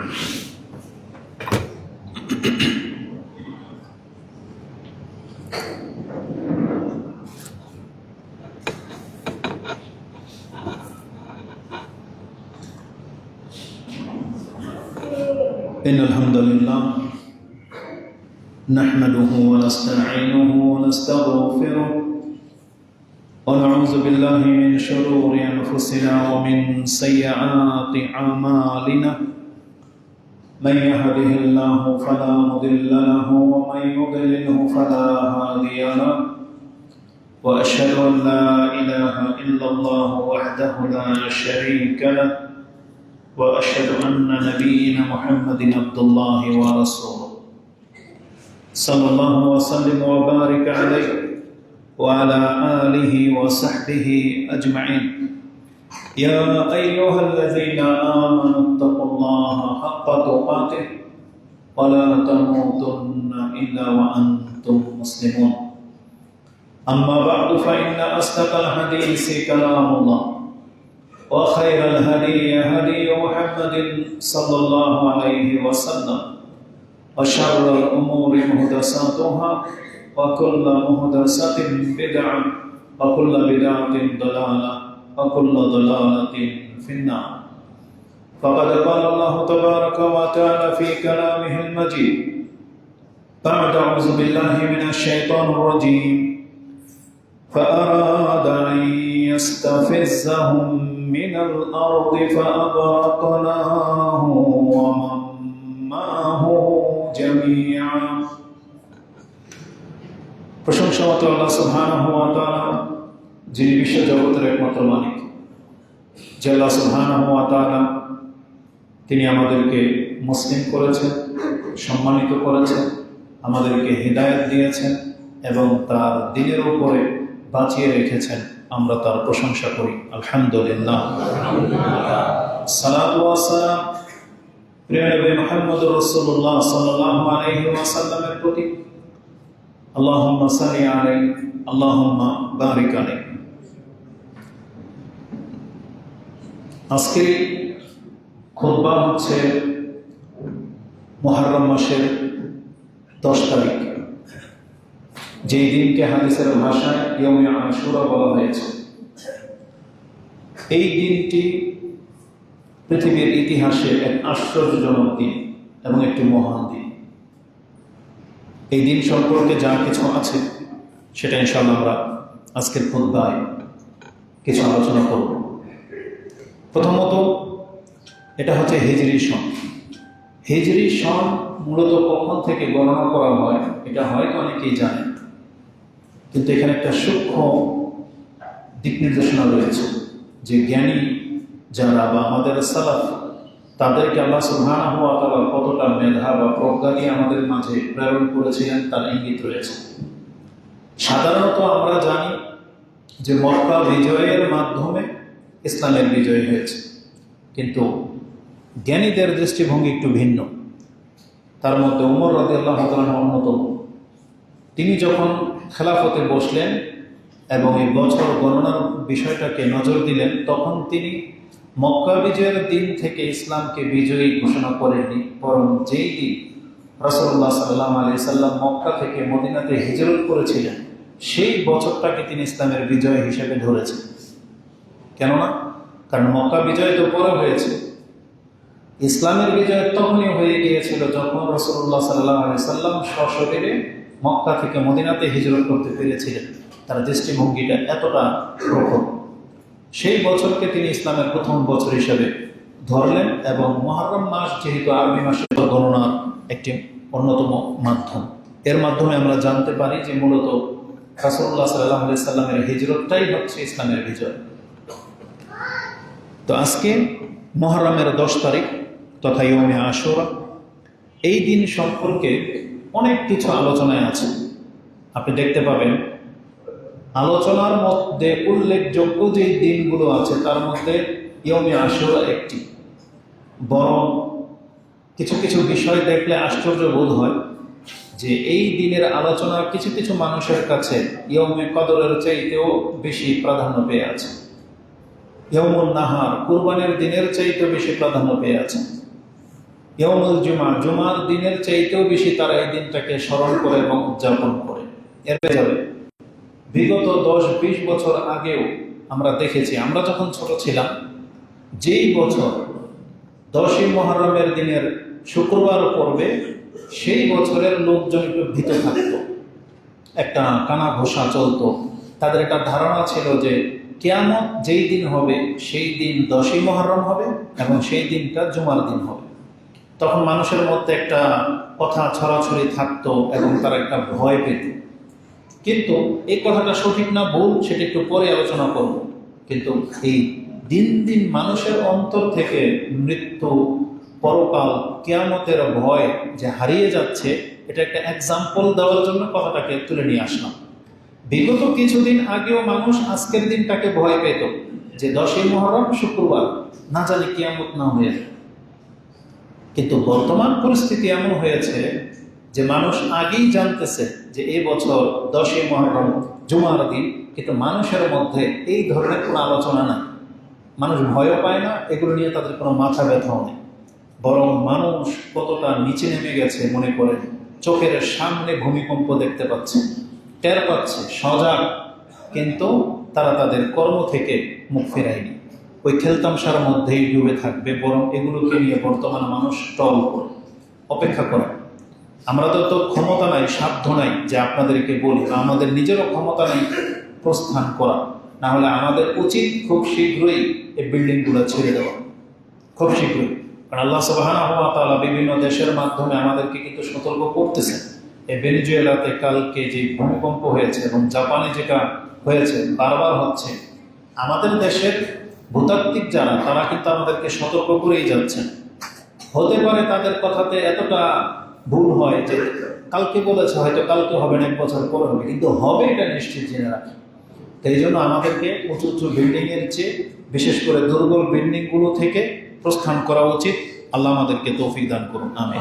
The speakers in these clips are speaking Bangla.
إن الحمد لله نحمده ونستعينه ونستغفره ونعوذ بالله من شرور أنفسنا ومن سيئات أعمالنا من يهده الله فلا مضل له ومن يضلله فلا هادي له وأشهد أن لا إله إلا الله وحده لا شريك له وأشهد أن نبينا محمد عبد الله ورسوله صلى الله وسلم وبارك عليه وعلى آله وصحبه أجمعين يا أيها الذين آمنوا اتقوا الله حق تقاته ولا تموتن إلا وأنتم مسلمون أما بعد فإن أصدق الحديث كلام الله وخير الهدي هدي محمد صلى الله عليه وسلم وشر الأمور محدثاتها وكل محدثة بدعة وكل بدعة ضلالة وكل ضلالة في النار فقد قال الله تبارك وتعالى في كلامه المجيد بعد أعوذ بالله من الشيطان الرجيم فأراد أن يستفزهم من الأرض فأغرقناه ومن معه جميعا প্রশংসামত আল্লাহ সুবহানাহু ওয়া তাআলা, যিনি বিশ্ব জগতের একমাত্র মালিক। যে আল্লাহ সুবহানাহু ওয়া তাআলা তিনি আমাদেরকে মুসলিম করেছেন, সম্মানিত করেছেন, আমাদেরকে হিদায়াত দিয়েছেন এবং তার দ্বীনের উপরে বাঁচিয়ে রেখেছেন। আমরা তার প্রশংসা করি, আলহামদুলিল্লাহ। সালাতু ওয়াস সালাম প্রিয় নবী মুহাম্মদ রাসূলুল্লাহ সাল্লাল্লাহু আলাইহি ওয়াসাল্লামের প্রতি। আল্লাহুম্মা সাল্লি আলাইহি আল্লাহুম্মা বারিক আলাইহি। আজকের খুতবা হচ্ছে মুহররম মাসের 10 তারিখ, যেই দিনকে হাদিসের ভাষায় ইয়মে আশুরা বলা হয়েছে। এই দিনটি পৃথিবীর ইতিহাসে এক আশ্চর্যজনক দিন এবং একটি মহান দিন। এই দিন সম্পর্কে যা কিছু আছে সেটা ইনশাআল্লাহ আমরা আজকের খুতবায় কিছু আলোচনা করব। প্রথমত, এটা হচ্ছে হিজরি সন। হিজরি সন মূলত কখন থেকে গণনা করা হয় এটা হয়তো অনেকেই জানেন, কিন্তু এখানে একটা সূক্ষ্ম দিক নির্দেশনা রয়েছে যে জ্ঞানী যারা বা আমাদের সালাফ, তাদেরকে আল্লাহ সুবহানাহু ওয়া তাআলা কতটা মেধা বা প্রজ্ঞা দিয়ে আমাদের মাঝে প্রেরণ করেছিলেন তার ইঙ্গিত রয়েছে। সাধারণত আমরা জানি যে মক্কা বিজয়ের মাধ্যমে ইসলামের বিজয় হয়েছে, কিন্তু জ্ঞানীদের দৃষ্টিভঙ্গি একটু ভিন্ন। তার মধ্যে উমর রাদিয়াল্লাহু তাআলা অন্যতম। তিনি যখন খেলাফতে বসলেন এবং এই বছর গণনার বিষয়টাকে নজর দিলেন, তখন তিনি মক্কা বিজয়ের দিন থেকে ইসলামকে বিজয়ী ঘোষণা করেননি, বরং যেই দিন রাসূলুল্লাহ সাল্লাল্লাহু আলাইহি সাল্লাম মক্কা থেকে মদিনাতে হিজরত করেছিলেন সেই বছরটাকে তিনি ইসলামের বিজয় হিসেবে ধরেছেন। কেননা কারণ মক্কা বিজয় তো পরে হয়েছে, ইসলামের বিজয় তখনই হয়ে গিয়েছিল যখন রাসূলুল্লাহ সাল্লাল্লাহু আলাইহি সাল্লাম সশরীরে মক্কা থেকে মদিনাতে হিজরত করতে পেরেছিলেন। তার দৃষ্টিভঙ্গিটা এতটা প্রখর। সেই বছরকে তিনি ইসলামের প্রথম বছর হিসেবে ধরলেন এবং মুহররম মাস যেহেতু আরবি মাসের গণনার একটি অন্যতম মাধ্যম, এর মাধ্যমে আমরা জানতে পারি যে মূলত রাসূলুল্লাহ সাল্লাল্লাহু আলাইহি সাল্লামের হিজরতটাই হচ্ছে ইসলামের বিজয়। তো আজকে মুহররমের 10 তারিখ তথা ইয়মে আশুরা, এই দিন সম্পর্কে অনেক কিছু আলোচনায় আছে। আপনি দেখতে পাবেন আলোচনার মধ্যে উল্লেখযোগ্য যে দিনগুলো আছে তার মধ্যে ইয়মে আশুরা একটি। বরং কিছু কিছু বিষয় দেখলে আশ্চর্য বোধ হয় যে এই দিনের আলোচনা কিছু কিছু মানুষের কাছে ইয়মে কদরের চাইতেও বেশি প্রাধান্য পেয়ে আছে। ইয়মুন নাহার, কুরবানির দিনের চাইতেও বেশি প্রাধান্য পেয়ে আছে। ইয়াউমুল জুমা, জুমার দিনের চাইতেও বেশি তারা এই দিনটাকে স্মরণ করে এবং উদযাপন করে। এর যাবে বিগত 10-20 বছর আগেও আমরা দেখেছি, আমরা যখন ছোট ছিলাম, যেই বছর 10ই মুহররমের দিনের শুক্রবার পড়বে সেই বছরের লোকজন একটু ভীত থাকত, একটা কানা ঘোষা চলত। তাদের একটা ধারণা ছিল যে কিয়ামত যেই দিন হবে সেই দিন 10ই মুহররম হবে এবং সেই দিনটা জুমার দিন হবে। তখন মানুষের মধ্যে একটা কথা ছড়াছড়ি থাকতো এবং তারা একটা ভয় পেত। কিন্তু এই কথাটা সঠিক না ভুল সেটা একটু পরে আলোচনা করব। কিন্তু এই দিন দিন মানুষের অন্তর থেকে মৃত্যু, পরকাল, কিয়ামতের ভয় যে হারিয়ে যাচ্ছে, এটা একটা এক্সাম্পল দেওয়ার জন্য কথাটাকে তুলে নিয়ে আসলাম। বিগত কিছুদিন আগেও মানুষ আজকের দিনটাকে ভয় পেত যে 10ই মুহররম শুক্রবার, না জানি কিয়ামত না হয়ে যায়। কিন্তু বর্তমান পরিস্থিতি এমন হয়েছে যে মানুষ আগেই জানতেছে যে এই বছর 10ই মুহররম জুমার দিন, কিন্তু মানুষের মধ্যে এই ধরনের কোনো আলোচনা নাই। মানুষ ভয়ও পায় না, এগুলো নিয়ে তাদের কোনো মাথা ব্যথাও নেই। বরং মানুষ কতটা নিচে নেমে গেছে মনে করেন, চোখের সামনে ভূমিকম্প দেখতে পাচ্ছে, টের পাচ্ছে, সজাগ, কিন্তু তারা তাদের কর্ম থেকে মুখ ফেরায়নি। ওই খেলতামশার মধ্যেই ডুবে থাকবে, বরং এগুলোকে নিয়ে বর্তমান মানুষ টল করে অপেক্ষা করে। আমরা তো ক্ষমতা নাই, সাধ্য নাই যে আপনাদেরকে বলি, বা আমাদের নিজেরও ক্ষমতা নেই প্রস্থান করা। না হলে আমাদের উচিত খুব শীঘ্রই এই বিল্ডিংগুলো ছেড়ে দেওয়া, খুব শীঘ্রই। কারণ আল্লাহ সুবহানাহু ওয়া তাআলা বিভিন্ন দেশের মাধ্যমে আমাদেরকে কিন্তু সতর্ক করতেছেন। এই ভেনেজুয়েলাতে কালকে যে ভূমিকম্প হয়েছে এবং জাপানে যেটা হয়েছে, বারবার হচ্ছে, আমাদের দেশের ভূতাত্ত্বিক যারা, তারা কিন্তু আমাদেরকে সতর্ক করেই যাচ্ছেন। হতে পারে তাদের কথাতে এতটা ভুল হয় যে কালকে বলেছে, হয়তো কালকে হবে না, 1 বছর পরে হবে, কিন্তু হবে এটা নিশ্চিত জেনে রাখি। এই জন্য আমাদেরকে উঁচু উঁচু বিল্ডিংয়ের চেয়ে বিশেষ করে দুর্বল বিল্ডিংগুলো থেকে প্রস্থান করা উচিত। আল্লাহ আমাদেরকে তৌফিক দান করুন, আমিন।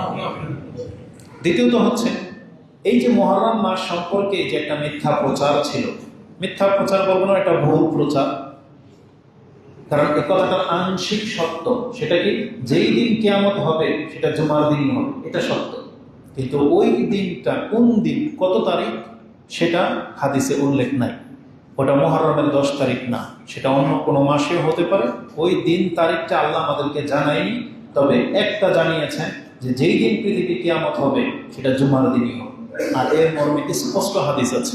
দ্বিতীয়ত হচ্ছে, এই যে মুহররম মাস সম্পর্কে যে একটা মিথ্যা প্রচার ছিল, মিথ্যা প্রচার বলবো না, এটা ভুল প্রচার। কারণ এ কথাটার আংশিক সত্য, সেটা কি, যেই দিন কিয়ামত হবে সেটা জুমার দিনই হবে, এটা সত্য। কিন্তু ওই দিনটা কোন দিন, কত তারিখ, সেটা হাদিসে উল্লেখ নাই। ওটা মুহররমের 10 তারিখ না, সেটা অন্য কোনো মাসেও হতে পারে। ওই দিন তারিখটা আল্লাহ আমাদেরকে জানায়নি, তবে একটা জানিয়েছেন যে যেই দিন পৃথিবী কিয়ামত হবে সেটা জুমার দিনই হবে। আর এর মর্মে স্পষ্ট হাদিস আছে,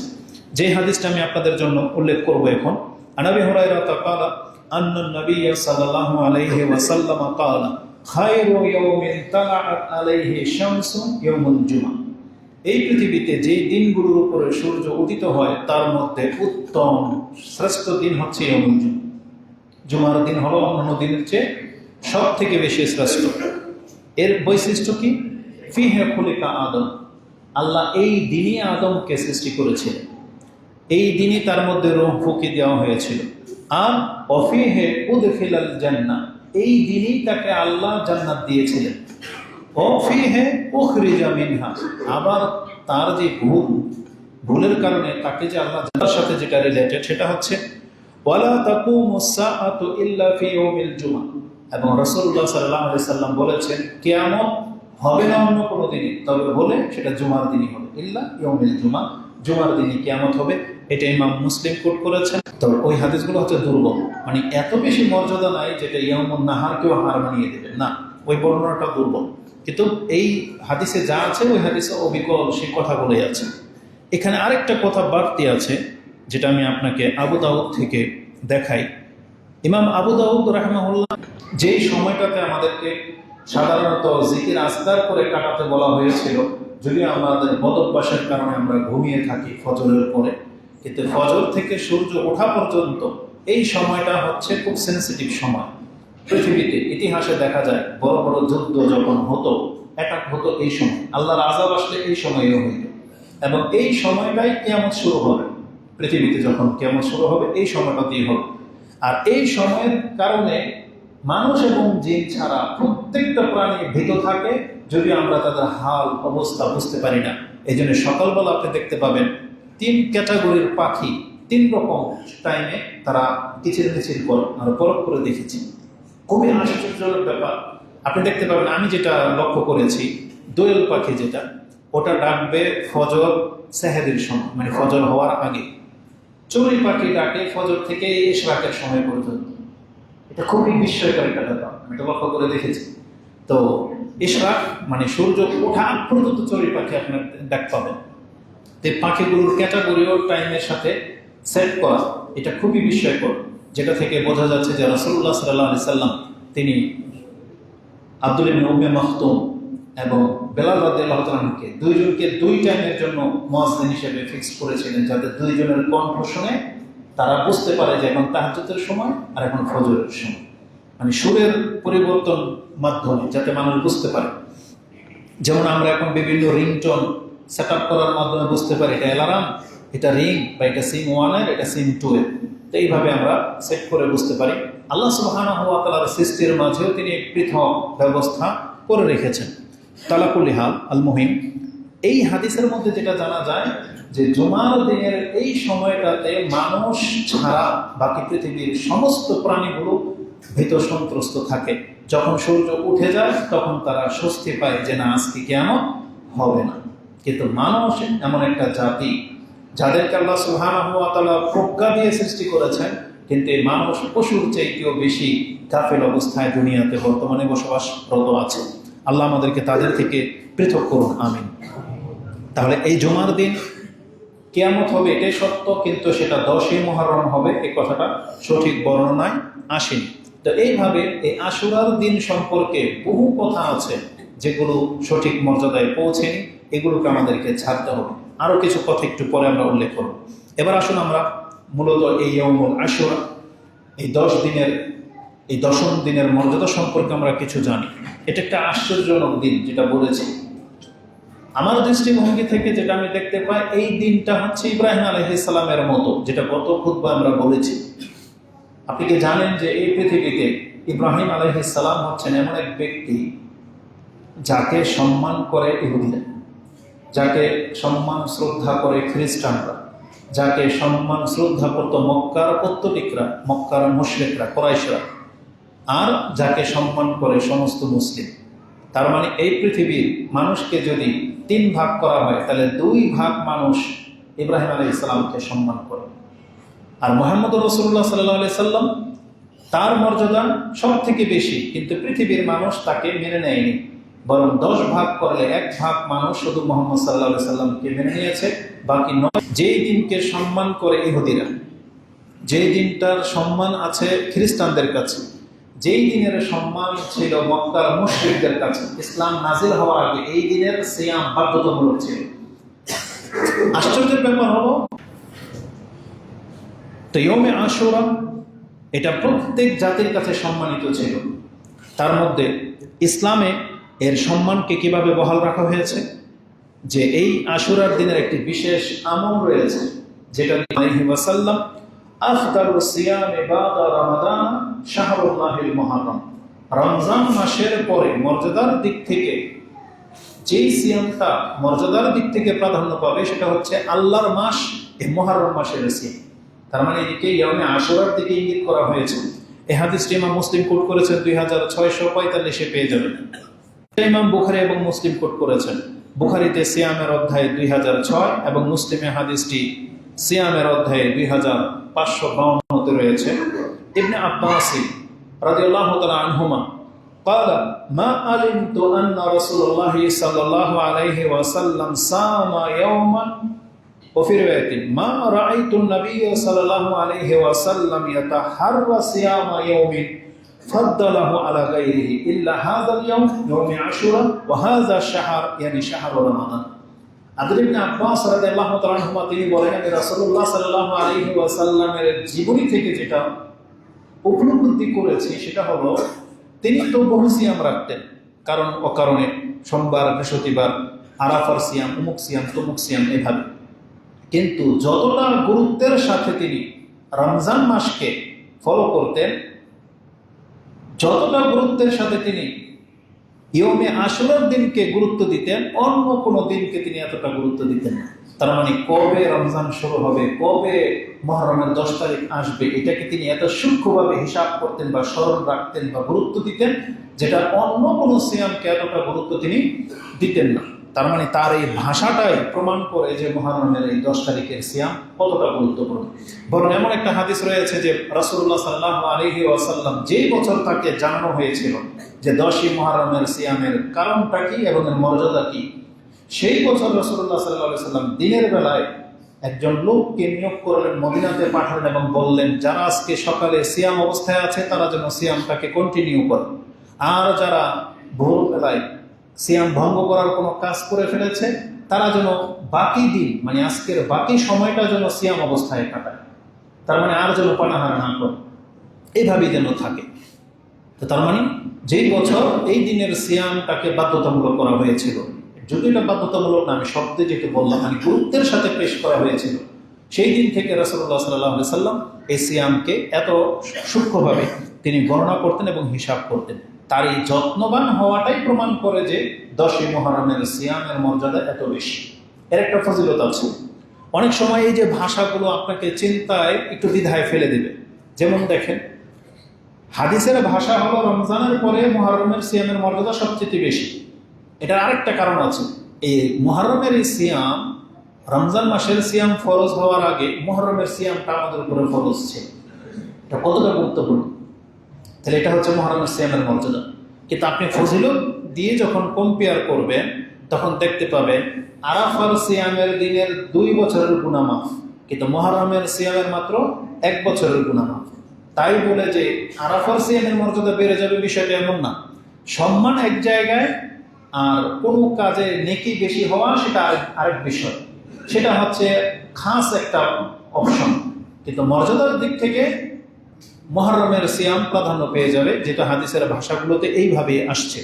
যে হাদিসটা আমি আপনাদের জন্য উল্লেখ করব এখন। আবু হুরায়রা ক্বালা আন্না নবী সাল্লাল্লাহু আলাইহি ওয়াসাল্লাম ক্বালা খায়রু ইয়াউমিন তালাআত আলাইহি শামসু ইয়াউমুল জুমআহ। এই পৃথিবীতে যে দিনগুলোর উপরে সূর্য উদিত হয় তার মধ্যে উত্তম শ্রেষ্ঠ দিন হচ্ছে ইয়াউমুল জুমআহ। জুমার দিন হলো অন্যান্য দিনের চেয়ে সব থেকে বেশি শ্রেষ্ঠ। এর বৈশিষ্ট্য কি? ফিহে খুলিকা আদম, আল্লাহ এই দিনই আদমকে সৃষ্টি করেছিলেন, এই দিনই তার মধ্যে রূহ ফুঁকি দেওয়া হয়েছিল। আর অফিহে উদখিলাল জান্নাহ, এই দিনই তাকে আল্লাহ জান্নাত দিয়েছিলেন। অফিহে উখরিজা মিনহা, আবার তার যে ভুলের কারণে তাকে যে আল্লাহ জান্নাতের সাথে যেটা রিলেটেড, সেটা হচ্ছে ওয়ালা তাকুমুস সাআতু ইল্লা ফি ইয়াউমিল জুমআহ। এবং রাসূলুল্লাহ সাল্লাল্লাহু আলাইহি সাল্লাম বলেছেন, কিয়ামত হবে না অন্য কোনো দিনই, তবে হলে সেটা জুমার দিনই হবে। ইল্লা ইয়াউমিল জুমআহ, জুমার দিনই কিয়ামত হবে। এটা ইমাম মুসলিম কোট করেছেন। তো ওই হাদিসগুলো হচ্ছে দুর্বল, মানে এত বেশি মর্যাদা নাই যেটা ইয়াউমুন নাহারকেও হার মানিয়ে দেবে, না, ওই বর্ণনাটা দুর্বল। কিন্তু এই হাদিসে যা আছে, ওই হাদিসে অবিকল সেই কথাগুলোই আছে। এখানে আরেকটা কথা বাড়তি আছে, যেটা আমি আপনাকে আবু দাউদ থেকে দেখাই। ইমাম আবু দাউদ রাহিমাহুল্লাহ যেই সময়টাতে আমাদেরকে সাধারণত জিকির আজকার করে কাটাতে বলা হয়েছিল, যদিও আমাদের বদভ্যাসের কারণে আমরা ঘুমিয়ে থাকি ফজরের পরে, কিন্তু ফজর থেকে সূর্য ওঠা পর্যন্ত এই সময়টা হচ্ছে খুব সেন্সিটিভ সময়। পৃথিবীতে ইতিহাসে দেখা যায় বড় বড় যুদ্ধ যখন হতো, অ্যাটাক হতো এই সময়, আল্লাহর আযাব আসলে এই সময়েও হইত। এবং এই সময়টাই কিয়ামত শুরু হবে, পৃথিবীতে যখন কিয়ামত শুরু হবে এই সময়টাতেই হবে। আর এই সময়ের কারণে মানুষ এবং জিন ছাড়া প্রত্যেকটা প্রাণী ভীত থাকে, যদি আমরা তাদের হাল অবস্থা বুঝতে পারি না। এই জন্য সকালবেলা আপনি দেখতে পাবেন 3 ক্যাটাগরির পাখি 3 রকম টাইমে তারা কিচির মিচির করে, আমরা পরখ করে দেখেছি। খুবই আশ্চর্যজনক ব্যাপার। আপনি দেখতে পাবেন, আমি যেটা লক্ষ্য করেছি, দোয়েল পাখি যেটা, ওটা ডাকবে ফজর সেহরির সময়, মানে ফজর হওয়ার আগে। চড়ুই পাখি ডাকে ফজর থেকে ইশরাকের সময় পর্যন্ত। এটা খুবই বিস্ময়কর একটা ব্যাপার, আমি এটা লক্ষ্য করে দেখেছি। তো ইশরাক মানে সূর্য ওঠা আগ পর্যন্ত চড়ুই পাখি আপনার ডাক পাবেন। তো এই পাখিগুলোর ক্যাটাগরিও টাইমের সাথে সেট করা, এটা খুবই বিস্ময়কর। যেটা থেকে বোঝা যাচ্ছে যে রাসূলুল্লাহ সাল্লাল্লাহু আলাইহি সাল্লাম তিনি আব্দুল ইবনে উম্মে মাকতুম এবং বেলাল রাদিয়াল্লাহু তাআলা আনহুকে দুইজনকে দুই টাইমের জন্য মুয়াজ্জিন হিসেবে ফিক্স করেছিলেন, যাতে দুইজনের কণ্ঠ শুনে তারা বুঝতে পারে যে এখন তাহাজ্জুদের সময় আর এখন ফজরের সময়। মানে সুরের পরিবর্তন মাধ্যমে যাতে মানুষ বুঝতে পারে। যেমন আমরা এখন বিভিন্ন রিংটোন সেট আপ করার মাধ্যমে বুঝতে পারি এটা অ্যালার্ম, এটা রিং, বা এটা সিম 1 এটা সিম 2 এর। তো এইভাবে আমরা সেট করে বুঝতে পারি। আল্লাহ সুবহানাহু ওয়া তাআলার সৃষ্টির মাঝেও তিনি পৃথক ব্যবস্থা করে রেখেছেন। তালাকুলি হাল আল মুহিম, এই হাদিসের মধ্যে যেটা জানা যায় যে জুমার দিনের এই সময়টাতে মানুষ ছাড়া বাকি পৃথিবীর সমস্ত প্রাণীগুলো ভীত সন্ত্রস্ত থাকে। যখন সূর্য উঠে যায় তখন তারা স্বস্তি পায় যে না, আজকে কিয়ামত হবে না। কিন্তু মানুষ এমন একটা জাতি যাদেরকে আল্লাহ সুবহানাহু ওয়া তাআলা প্রজ্ঞা দিয়ে সৃষ্টি করেছেন, কিন্তু এই মানুষ পশুর চাইতেও বেশি গাফেল অবস্থায় দুনিয়াতে বর্তমানে বসবাসরত আছে। আল্লাহ আমাদেরকে তাদের থেকে পৃথক করুন, আমিন। তাহলে এই জুমার দিন কিয়ামত হবে এটাই সত্য, কিন্তু সেটা 10ই মুহররম হবে এই কথাটা সঠিক বর্ণনায় আসেনি। তো এইভাবে এই আশুরার দিন সম্পর্কে বহু কথা আছে যেগুলো সঠিক মর্যাদায় পৌঁছেনি, এগুলোকে আমাদেরকে ছাড়তে হবে। আরও কিছু কথা একটু পরে আমরা উল্লেখ করব। এবার আসুন আমরা মূলত এই ইয়াউমুল আশুরা, এই 10 দিনের, এই 10ম দিনের মর্যাদা সম্পর্কে আমরা কিছু জানি। এটা একটা আশ্চর্যজনক দিন, যেটা বলেছি আমার দৃষ্টিভঙ্গি থেকে যেটা আমি দেখতে পাই, এই দিনটা হচ্ছে ইব্রাহিম আলাইহিস সালামের মতো, যেটা গত খুতবা আমরা বলেছি। আপনি কি জানেন যে এই পৃথিবীতে ইব্রাহিম আলাইহিস সালাম হচ্ছেন এমন এক ব্যক্তি যাকে সম্মান করে ইহুদিরা, যাকে সম্মান শ্রদ্ধা করে খ্রিস্টানরা, যাকে সম্মান শ্রদ্ধা করত মক্কার পত্তলিকরা, মক্কার মুশরিকরা, কুরাইশরা, আর যাকে সম্মান করে সমস্ত মুসলিম। তার মানে এই পৃথিবীর মানুষকে যদি 3 ভাগ করা হয়, তাহলে 2 ভাগ মানুষ ইব্রাহিম আলাইহিস সালামকে সম্মান করে। আর মুহাম্মদ রাসূলুল্লাহ সাল্লাল্লাহু আলাইহি সাল্লাম, তার মর্যাদা সব থেকে বেশি, কিন্তু পৃথিবীর মানুষ তাকে মেনে নেয়নি। বরং 10 ভাগ করলে 1 ভাগ মানুষ শুধু মুহাম্মদ সাল্লাল্লাহু আলাইহি সাল্লামকে মেনে নিয়েছে, বাকি 9। যেই দিনকে সম্মান করে ইহুদিরা, যেই দিনটার সম্মান আছে খ্রিস্টানদের কাছে, যেই দিনের সম্মান ছিল মক্কার মুশরিকদের কাছে, ইসলাম নাজিল হওয়ার আগে এই দিনের সিয়াম বাধ্যতামূলক ছিল। আশ্চর্যের ব্যাপার হলো, তো ইয়মে আশুরা এটা প্রত্যেক জাতির কাছে সম্মানিত ছিল। তার মধ্যে ইসলামে এর সম্মানকে কিভাবে বহাল রাখা হয়েছে, যে এই আশুরার দিনের একটি বিশেষ আমল রয়েছে, যেটা আলাইহি ওয়াসাল্লাম আফদালুস সিয়ামে বাদা রমাদান শাহরুল্লাহিল মুহররম, রমজান মাসের পরে মর্যাদার দিক থেকে যেই সিয়ামটা মর্যাদার দিক থেকে প্রাধান্য পাবে, সেটা হচ্ছে আল্লাহর মাস, এই মুহররম মাসের সিয়াম। তার মানে এদিকে ইয়ামে আশুরার দিকে ইঙ্গিত করা হয়েছে। এই হাদিসটি ইমাম মুসলিম কোট করেছেন 2645-এ পেয়ে যাবেন। ইমাম বুখারী এবং মুসলিম কোট করেছেন। বুখারীতে সিয়ামের অধ্যায়ে 2006 এবং মুসলিমে হাদিসটি সিয়ামের অধ্যায়ে 2552-তে রয়েছে। ইবনে আব্বাস রাদিয়াল্লাহু তাআলা আনহুমা قال ما علمت أن رسول الله صلى الله عليه وسلم صام يوما وفي رواية ما رأيت النبي صلى الله عليه وسلم يتحرى صيام يوم فضله على غيره إلا هذا اليوم يوم عاشوراء وهذا الشهر يعني شهر رمضان। আব্দুল্লাহ ইবনে আব্বাস রাদিয়াল্লাহু তাআলা আনহুমা তিনি বলেন, আমি রাসূলুল্লাহ সাল্লাল্লাহু আলাইহি ওয়াসাল্লামের জীবনী থেকে যেটা উপলব্ধি করেছি সেটা হলো, তিনি তো বহু সিয়াম রাখতেন, কারণ অকারণে সোমবার, বৃহস্পতিবার, আরাফার সিয়াম, অমুক সিয়াম, তমুক সিয়াম, এভাবে। কিন্তু যতটা গুরুত্বের সাথে তিনি রমজান মাসকে ফলো করতেন, যতটা গুরুত্বের সাথে তিনি ইয়মে আশুরার দিনকে গুরুত্ব দিতেন, অন্য কোনো দিনকে তিনি এতটা গুরুত্ব দিতেন না। তার মানে কবে রমজান শুরু হবে, কবে মুহররমের 10 তারিখ আসবে, এটাকে তিনি এত সূক্ষ্মভাবে হিসাব করতেন বা স্মরণ রাখতেন বা গুরুত্ব দিতেন, যেটা অন্য কোনো সিয়ামকে এতটা গুরুত্ব তিনি দিতেন না। তার মানে তার এই ভাষাটাই প্রমাণ করে যে মুহররমের এই 10 তারিখের সিয়াম কতটা গুরুত্বপূর্ণ। বরং এমন একটা হাদিস রয়েছে যে রাসূলুল্লাহ সাল্লাল্লাহু আলাইহি ওয়াসাল্লাম যেই বছর তাকে জানানো হয়েছিল যে 10ই মুহররমের সিয়ামের কারণটা কি এবং এর মর্যাদা কি, সেই বছর রাসূলুল্লাহ সাল্লাল্লাহু আলাইহি ওয়াসাল্লাম দিনের বেলায় একজন লোককে নিয়োগ করলেন, মদিনাতে পাঠালেন এবং বললেন, যারা আজকে সকালে সিয়াম অবস্থায় আছে তারা যেন সিয়ামটাকে কন্টিনিউ করে, আর যারা ভোরবেলায় সিয়াম ভঙ্গ করার কোনো কাজ করে ফেলেছে তারা যেন বাকি দিন, মানে আজকের বাকি সময়টা যেন সিয়াম অবস্থায় কাটায়, তার মানে আর যেন পানাহার না করে, এইভাবেই যেন থাকে। তো তার মানে যেই বছর এই দিনের সিয়ামটাকে বাধ্যতামূলক করা হয়েছিল, যদি এটা বাধ্যতামূলক না, আমি শব্দে যেটা বললাম মানে গুরুত্বের সাথে পেশ করা হয়েছিল, সেই দিন থেকে রাসূলুল্লাহ সাল্লাল্লাহু আলাইহি ওয়াসাল্লাম এই সিয়ামকে এত সূক্ষ্মভাবে তিনি গণনা করতেন এবং হিসাব করতেন। তার এই যত্নবান হওয়াটাই প্রমাণ করে যে 10ই মুহররমের সিয়ামের মর্যাদা এত বেশি। এর একটা ফজিলত আছে। অনেক সময় এই যে ভাষাগুলো আপনাকে চিন্তায় একটু দ্বিধায় ফেলে দেবে। যেমন দেখেন, হাদিসের ভাষা হলো রমজানের পরে মুহররমের সিয়ামের মর্যাদা সবচেয়ে বেশি। এটার আরেকটা কারণ আছে, এই মুহররমের এই সিয়াম, রমজান মাসের সিয়াম ফরজ হওয়ার আগে মুহররমের সিয়ামটা আমাদের উপরে ফরজ ছিল। এটা কতটা গুরুত্বপূর্ণ, তাহলে এটা হচ্ছে মুহররমের সিয়ামের মর্যাদা। কিন্তু আপনি ফজিলত দিয়ে যখন কম্পেয়ার করবেন তখন দেখতে পাবেন আরাফার সিয়ামের দিনের 2 বছরের গুনাহ মাফ, কিন্তু মুহররমের সিয়ামের মাত্র 1 বছরের গুনাহ মাফ। তাই বলে যে আরাফার সিয়ামের মর্যাদা বেড়ে যাবে বিষয়টা এমন না। সম্মান এক জায়গায়, আর কোনো কাজে নেকি বেশি হওয়া সেটা আরেক বিষয়, সেটা হচ্ছে খাস একটা অপশন। কিন্তু মর্যাদার দিক থেকে মুহররমের সিয়াম প্রাধান্য পেয়ে যাবে, যেটা হাদিসের ভাষাগুলোতে এইভাবে আসছে।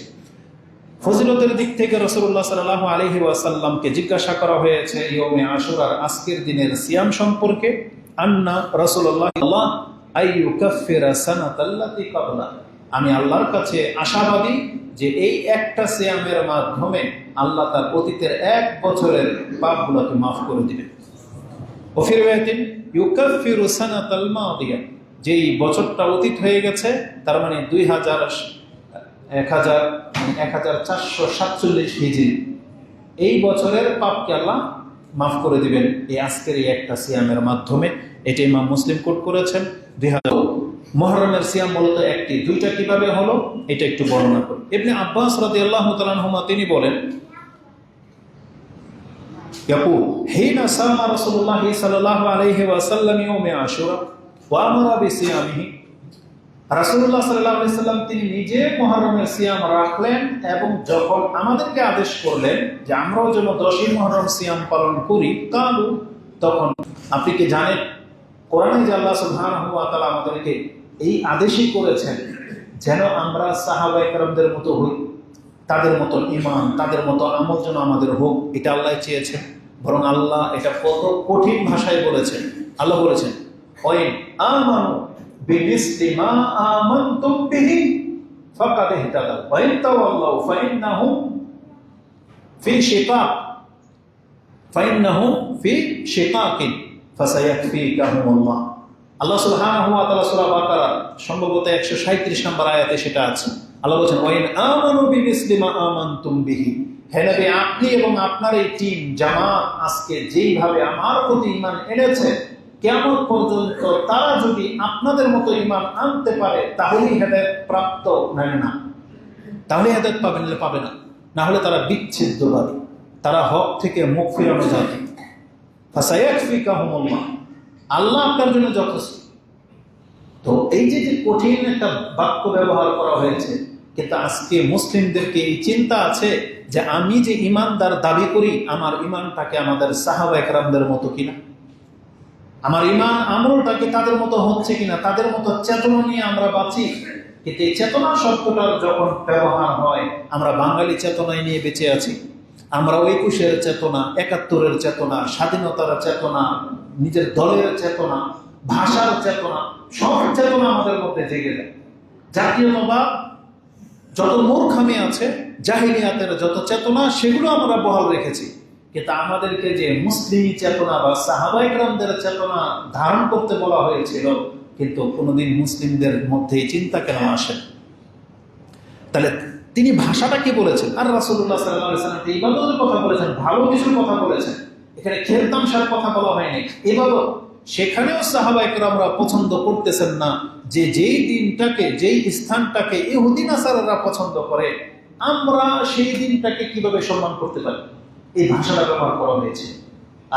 ফজিলতের দিক থেকে রাসূলুল্লাহ সাল্লাল্লাহু আলাইহি ওয়াসাল্লামকে জিজ্ঞাসা করা হয়েছে ইয়মে আশুরার আজকের দিনের সিয়াম সম্পর্কে। আন্না রাসূলুল্লাহ আইয়ুকাফিরা সানাতাল্লাতি ক্বাবলা, আমি আল্লাহর কাছে আশাবাদী যে এই একটা সিয়ামের মাধ্যমে আল্লাহ তার অতীতের 1 বছরের পাপগুলোকে মাফ করে দিবেন। ওয়া ফি রিওয়ায়াতিন ইউকাফিরু সানাতাল মাদিয়া, যেই বছরটা অতীত হয়ে গেছে, তার মানে 1447 হিজরি, এই বছরের পাপকে আল্লাহ মাফ করে দিবেন এই আজকের এই একটা সিয়ামের মাধ্যমে। এটা ইমাম মুসলিম কোট করেছেন। 2000 মুহররমের সিয়াম মূলত একটি, দুইটা কিভাবে হলো এটা একটু বর্ণনা করি। ইবনে আব্বাস রাদিয়াল্লাহু তাআলা আনহুমা তিনি বলেন, ইয়াকুল হিনা সামা রাসূলুল্লাহ সাল্লাল্লাহু আলাইহি ওয়াসাল্লাম ইয়াউমে আশুরা ওয়া আমারা বিসিয়ামিহি, রাসূলুল্লাহ সাল্লাল্লাহু আলাইহি ওয়াসাল্লাম তিনি নিজে মুহররমের সিয়াম রাখলেন এবং যখন আমাদেরকে আদেশ করলেন যে আমরাও যেন 10ই মুহররম সিয়াম পালন করি, তখন আপনি কি জানেন কোরআনে যে আল্লাহ সুবহানাহু ওয়া তাআলা আমাদেরকে এই আদেশই করেছেন যেন আমরা সাহাবায়ে কেরামদের মতো হই, তাদের মতো ঈমান, তাদের মতো আমল যেন আমাদের হোক, এটা আল্লাহ চেয়েছেন। বরং আল্লাহ এটা কত কঠিন ভাষায় বলেছেন। আল্লাহ বলেছেন, ওয়াইন আমানু বিমিসলি মা আমানতুম বিহি ফাকাদ ইহতাদাউ ওয়া ইন তাওয়াল্লাউ ফাইন্নাহুম ফি শিকাকিন ফাসায়াকফিকাহুমুল্লাহ। আল্লাহ সুবহানাহু ওয়া তাআলা সূরা বাকারা সম্ভবত 137 নম্বর আয়াতে সেটা আছে। আল্লাহ বলেছেন, ওয়াইন আমানু বিমিসলি মা আমানতুম বিহি, হে নবী আপনি এবং আপনার এই টিম জামাত আজকে যেইভাবে আমার প্রতি ঈমান এনেছে, কিয়ামত পর্যন্ত তারা যদি আপনাদের মতো ঈমান আনতে পারে তাহলেই হেদায়েত প্রাপ্ত, না তাহলে হেদায়েত পাবে না, না হলে তারা বিচ্ছিন্নবাদী, তারা হক থেকে মুখ ফিরানো জাতি। ফাসায়াকফিকাহুমুল্লাহ, আল্লাহ আপনার জন্য যথেষ্ট। তো এই যে কঠিন একটা বাক্য ব্যবহার করা হয়েছে, কিন্তু আজকে মুসলিমদেরকে এই চিন্তা আছে যে আমি যে ঈমানদার দাবি করি, আমার ঈমানটাকে আমাদের সাহাবায়ে কেরামদের মতো কিনা, আমার ঈমান আমলটাকে তাদের মতো হচ্ছে কিনা, তাদের মতো চেতনা নিয়ে আমরা বাঁচি। কিন্তু এই চেতনা শব্দটার যখন ব্যবহার হয়, আমরা বাঙালি চেতনায় নিয়ে বেঁচে আছি। আমরা 21-এর চেতনা, 71-এর চেতনা, স্বাধীনতার চেতনা, নিজের দলের চেতনা, ভাষার চেতনা, সব চেতনা আমাদের মধ্যে জেগে যায়। জাতীয়তাবাদ যত মূর্খামি আছে, জাহিলিয়াতের যত চেতনা, সেগুলো আমরা বহাল রেখেছি। কিন্তু আমাদেরকে যে মুসলিম চেতনা বা সাহাবায়ে কেরামদের চেতনা ধারণ করতে বলা হয়েছিল, কিন্তু কোনোদিন মুসলিমদের মধ্যে এই চিন্তা কেন আসে? তাহলে তিনি ভাষাটা কি বলেছেন? আর রাসূলুল্লাহ সাল্লাল্লাহু আলাইহি ওয়াসাল্লাম ইবাদতের কথা বলেছেন, ভালো কিছুর কথা বলেছেন। এখানে খেলতামশার কথা বলা হয়নি, ইবাদত। সেখানেও সাহাবায়ে কেরামরা পছন্দ করতেছেন না যে যেই দিনটাকে, যেই স্থানটাকে ইহুদি নাসারারা পছন্দ করে, আমরা সেই দিনটাকে কিভাবে সম্মান করতে পারি, এই ভাষাটা ব্যবহার করা হয়েছে।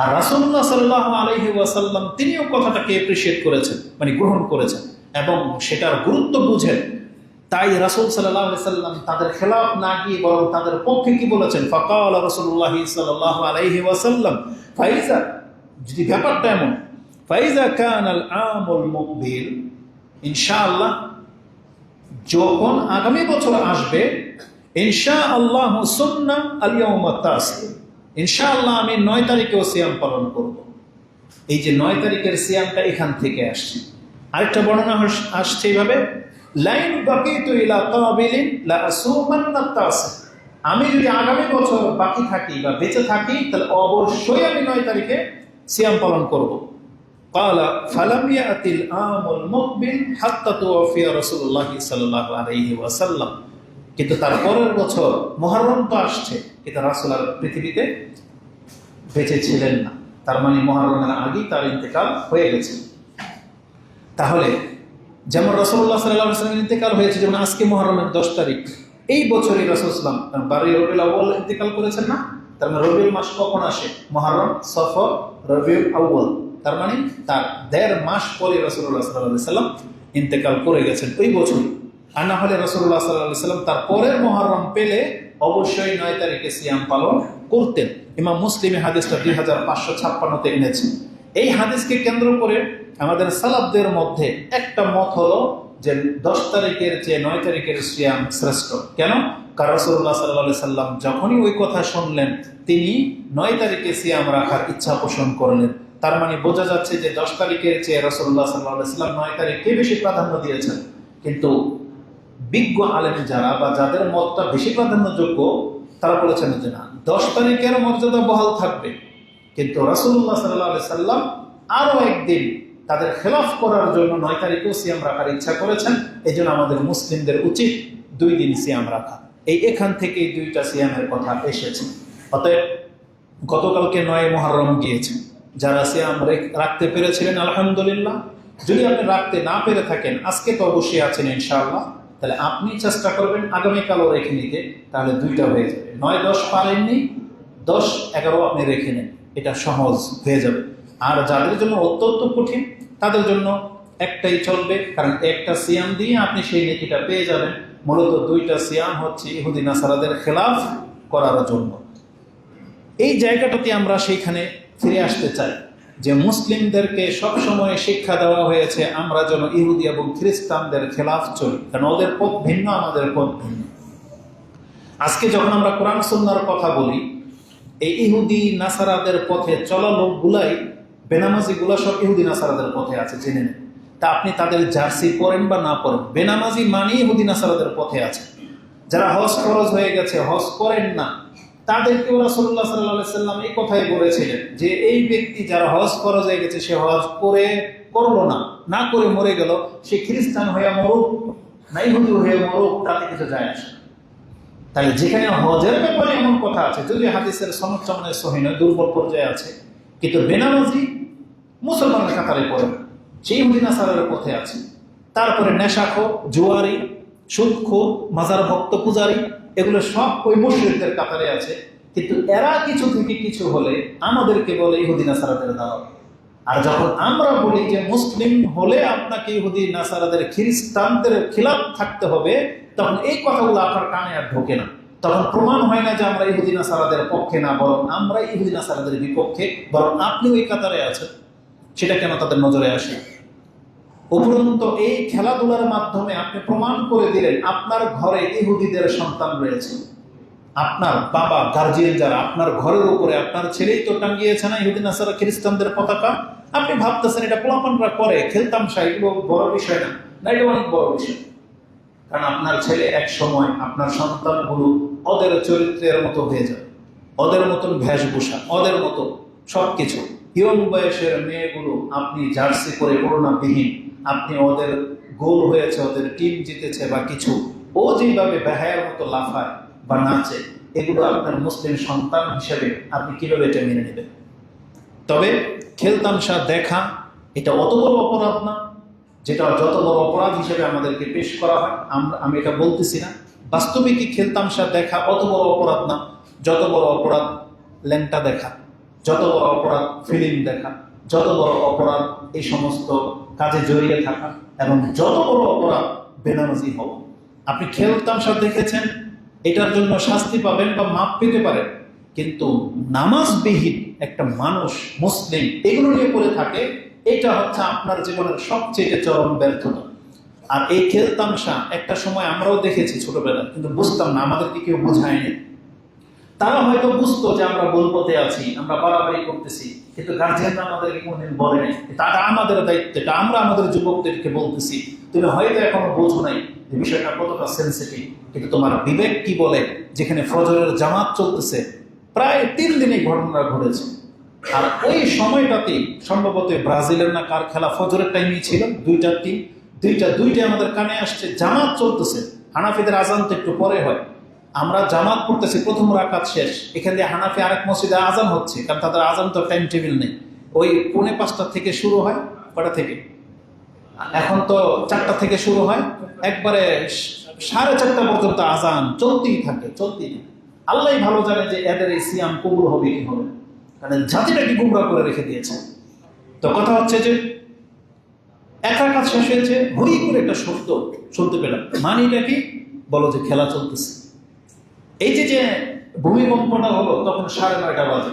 আর রাসূলুল্লাহ সাল্লাল্লাহু আলাইহি ওয়াসাল্লাম তিনিও কথাটাকে অ্যাপ্রিশিয়েট করেছেন, মানে গ্রহণ করেছেন এবং সেটার গুরুত্ব বুঝেন। তাই রাসূল সাল্লাল্লাহু আলাইহি ওয়াসাল্লাম তাদের খেলাফ না গিয়ে বরং তাদের পক্ষে কি বলেছেন? ফাকাল রাসূলুল্লাহ সাল্লাল্লাহু আলাইহি ওয়াসাল্লাম ফাইজা, যদি ব্যাপারটা এমন, ফাইজা কানাল আমুল মুকবিল, ইনশাআল্লাহ যখন আগামী বছর আসবে, ইনশাআল্লাহ সুন্না আল ইয়াউমা তাসি, ইনশাআল্লাহ আমি 9 তারিখেও সিয়াম পালন করব। এই যে 9 তারিখের সিয়ামটা এখান থেকে আসছে। আরেকটা বর্ণনা আসছে এইভাবে, লাইন বাকিতু ইলা কাবিলিন লা আসুমান্না তাসি, আমি যদি আগামী বছর বাকি থাকি বা বেঁচে থাকি তাহলে অবশ্যই আমি 9 তারিখে সিয়াম পালন করব। ক্বালা ফালাম ইয়াতিল আমুল মুকবিল হাত্তা তুওফিয়া রাসূলুল্লাহ সাল্লাল্লাহু আলাইহি ওয়াসাল্লাম, কিন্তু তার পরের বছর মুহররম তো আসছে, কিন্তু রাসূল আর পৃথিবীতে বেঁচে ছিলেন না। তার মানে মুহররমের আগেই তার ইন্তেকাল হয়ে গেছে। তাহলে যেমন রাসূলুল্লাহ সাল্লাল্লাহু আলাইহি ওয়াসাল্লামের ইন্তেকাল হয়েছে, যেমন আজকে মুহররমের 10 তারিখ, এই বছরই রাসূল সাল্লাল্লাহু আলাইহি ওয়াসাল্লাম 12 রবিউল আউয়াল ইন্তেকাল করেছেন না? তার মানে রবিউল মাস কখন আসে? মুহররম, সফর, রবিউল আউয়াল, তার মানে তার 1.5 মাস পরে রাসূলুল্লাহ সাল্লাল্লাহু আলাইহি ওয়াসাল্লাম ইন্তেকাল করে গেছেন ওই বছর। আর না হলে রাসূলুল্লাহ সাল্লাল্লাহু আলাইহি ওয়াসাল্লাম তার পরের মুহররম পেলে অবশ্যই 9 তারিখে সিয়াম পালন করতেন। ইমাম মুসলিম হাদিসটা 2556-তে এনেছেন। এই হাদিসকে কেন্দ্র করে আমাদের সালাফদের মধ্যে একটা মত হলো যে 10 তারিখের চেয়ে 9 তারিখের সিয়াম শ্রেষ্ঠ। কেন? কারণ রাসূলুল্লাহ সাল্লাল্লাহু আলাইহি ওয়াসাল্লাম যখনই ওই কথা শুনলেন, তিনি 9 তারিখে সিয়াম রাখার ইচ্ছা পোষণ করলেন। তার মানে বোঝা যাচ্ছে যে 10 তারিখের চেয়ে রাসূলুল্লাহ সাল্লাল্লাহু আলাইহি ওয়াসাল্লাম 9 তারিখকে বেশি প্রাধান্য দিয়েছেন। কিন্তু বিজ্ঞ আলেম যারা বা যাদের মতটা বেশি প্রাধান্যযোগ্য, তারা বলেছেন যে না, 10 তারিখের মর্যাদা বহাল থাকবে, কিন্তু রাসূলুল্লাহ সাল্লাল্লাহু আলাইহি ওয়াসাল্লাম আরো একদিন তাদের খেলাফ করার জন্য 9 তারিখেও সিয়াম রাখার ইচ্ছা করেছেন। এই জন্য আমাদের মুসলিমদের উচিত 2 দিন সিয়াম রাখা। এখান থেকেই 2টা সিয়ামের কথা এসেছে। অতএব গতকালকে 9 মুহররম গিয়েছে, যারা সিয়াম রাখতে পেরেছিলেন আলহামদুলিল্লাহ। যদি আপনি রাখতে না পেরে থাকেন, আজকে তো অবশ্যই আছেন ইনশাআল্লাহ, তাহলে আপনি চেষ্টা করবেন আগামীকালও রেখে নিতে, তাহলে 2টা হয়ে যাবে। 9-10 পারেননি, 10-11 আপনি রেখে নেন, এটা সহজ হয়ে যাবে। আর যাদের জন্য অত্যন্ত কঠিন, তাদের জন্য একটাই চলবে, কারণ একটা সিয়াম দিয়ে আপনি সেই নেকিটা পেয়ে যাবেন। মূলত 2টা সিয়াম হচ্ছে ইহুদি নাসারাদের খেলাফ করার জন্য। এই জায়গাটাতে আমরা সেইখানে ফিরে আসতে চাই যে মুসলিমদেরকে সবসময় শিক্ষা দেওয়া হয়েছে আমরা যেন ইহুদি এবং খ্রিস্টানদের খেলাফ চলি, কারণ ওদের পথ ভিন্ন, আমাদের পথ ভিন্ন। আজকে যখন আমরা কোরআন সুন্নাহর কথা বলি, এই ইহুদি নাসারাদের পথে চলা লোকগুলাই, বেনামাজিগুলা সব ইহুদি নাসারাদের পথে আছে, জেনে নেন। তা আপনি তাদের জার্সি পরেন বা না পরেন, বেনামাজি মানেই ইহুদি নাসারাদের পথে আছে। যারা হজ ফরজ হয়ে গেছে, হজ করেন না, তাদেরকেও রাসূলুল্লাহ সাল্লাল্লাহু আলাইহি ওয়াসাল্লাম এই কথাই বলেছিলেন যে এই ব্যক্তি যারা হজ ফরজ হয়ে গেছে, সে হজ করলো না করে মরে গেল, সে খ্রিস্টান হয়ে মরুক না ইহুদি হয়ে মরুক, তাতে কিছু যায় আসে না। তাহলে যেখানে হজের ব্যাপারে এমন কথা আছে, যদি হাদিসের সনদ চমনে সহিহ নয়, দুর্বল পর্যায়ে আছে, কিন্তু বেনামাজি মুসলমানের কাতারে পড়ে না, সেই ইহুদি নাসারার পথে আছে। তারপরে নেশাখোর, জুয়ারি, সুদখোর, মাজার ভক্ত, পূজারি, এগুলো সব ওই মুশরিকদের কাতারে আছে। কিন্তু এরা কিছু থেকে কিছু হলে আমাদেরকে বলে ইহুদি নাসারাদের দাওয়াত। আর যখন আমরা বলি যে মুসলিম হলে আপনাকে ইহুদি নাসারাদের, খ্রিস্টানদের খিলাফ থাকতে হবে, তখন এই কথাগুলো আপনার কানে আর ঢোকে না। তখন প্রমাণ হয় না যে আমরা ইহুদি নাসারাদের পক্ষে না, বরং আমরা ইহুদি নাসারাদের বিপক্ষে, বরং আপনিও এই কাতারে আছেন। সেটা কেন তাদের নজরে আসে? উপরন্ত এই খেলাধুলার মাধ্যমে আপনি প্রমাণ করে দিলেন আপনার ঘরে ইহুদিদের সন্তান রয়েছে। আপনার বাবা, গার্জিয়ান যারা, আপনার ঘরের উপরে আপনার ছেলেই তো টাঙ্গিয়েছে না ইহুদি নাসারা খ্রিস্টানদের পতাকা। আপনি ভাবতেছেন এটা পোলাপানরা করে, খেলতামশা, এগুলো বড় বিষয় না, এটা অনেক বড় বিষয়। কারণ আপনার ছেলে এক সময়, আপনার সন্তানগুলো ওদের চরিত্রের মতো হয়ে যাবে, ওদের মতন বেশভূষা, ওদের মতো সবকিছু। ইয়ং বয়সের মেয়েগুলো আপনি জার্সি করে ওড়নাবিহীন, আপনি ওদের গোল হয়েছে, ওদের টিম জিতেছে বা কিছু, ও যেভাবে বেহায়ার মতো লাফায় বা নাচে, এগুলো আপনার মুসলিম সন্তান হিসেবে আপনি কিভাবে এটা মেনে নেবেন? তবে খেলতামশা দেখা এটা অত বড় অপরাধ না, যেটা যত বড় অপরাধ হিসেবে আমাদেরকে পেশ করা হয়। আমি এটা বলতেছি না, বাস্তবে কি খেলতামশা দেখা অত বড় অপরাধ না যত বড় অপরাধ ল্যাংটা দেখা, যত বড় অপরাধ ফিল্ম দেখা, যত বড় অপরাধ এই সমস্ত কাজে জড়িয়ে থাকা, এবং যত বড় অপরাধ বেনামাজি হওয়া। আপনি খেলতামশা দেখেছেন, এটার জন্য শাস্তি পাবেন বা মাপ পেতে পারেন, কিন্তু নামাজবিহীন একটা মানুষ মুসলিম এগুলো নিয়ে পড়ে থাকে, এটা হচ্ছে আপনার জীবনের সবচেয়ে চরম ব্যর্থতা। আর এই খেলতামশা একটা সময় আমরাও দেখেছি ছোটবেলায়, কিন্তু বুঝতাম না, আমাদেরকে কেউ বোঝায়নি। তারা হয়তো বুঝতো যে আমরা ভুল পথে আছি, আমরা বাড়াবাড়ি করতেছি, কিন্তু গার্জিয়ানরা আমাদেরকে কোনোদিন বলে নাই। তারা আমাদের দায়িত্ব, এটা আমরা আমাদের যুবকদেরকে বলতেছি, তুমি হয়তো এখনো বোঝো নাই যে বিষয়টা কতটা সেন্সিটিভ, কিন্তু তোমার বিবেক কি বলে, যেখানে ফজরের জামাত চলতেছে, প্রায় 3 দিনে ঘটনা ঘটেছে, আর ওই সময়টাতে সম্ভবত ব্রাজিলের না কার খেলা ফজরের টাইমই ছিল, দুইটাই আমাদের কানে আসছে, জামাত চলতেছে। হানাফিদের আজান তো একটু পরে হয়, আমরা জামাত পড়তেছি, প্রথম রাকাত শেষ, এখান দিয়ে হানাফি আরেক মসজিদে আজান হচ্ছে, কারণ তাদের আজান তো টাইম টেবিল নেই, ওই 4:45 থেকে শুরু হয়, কটা থেকে, এখন তো 4টা থেকে শুরু হয়, একবারে 4:30 পর্যন্ত আজান চলতেই থাকে। আল্লাহ ভালো জানে যে এদের এই সিয়াম কবুল হবে কি হবে, কারণ জাতিটাকে গুমরা করে রেখে দিয়েছে। তো কথা হচ্ছে যে এক রাকাত শেষ হয়েছে, হই করে একটা শব্দ শুনতে পেলাম, মানিটা কি, বলো যে খেলা চলতেছে। এই যে ভূমিকম্পটা হলো তখন 9:30 বাজে,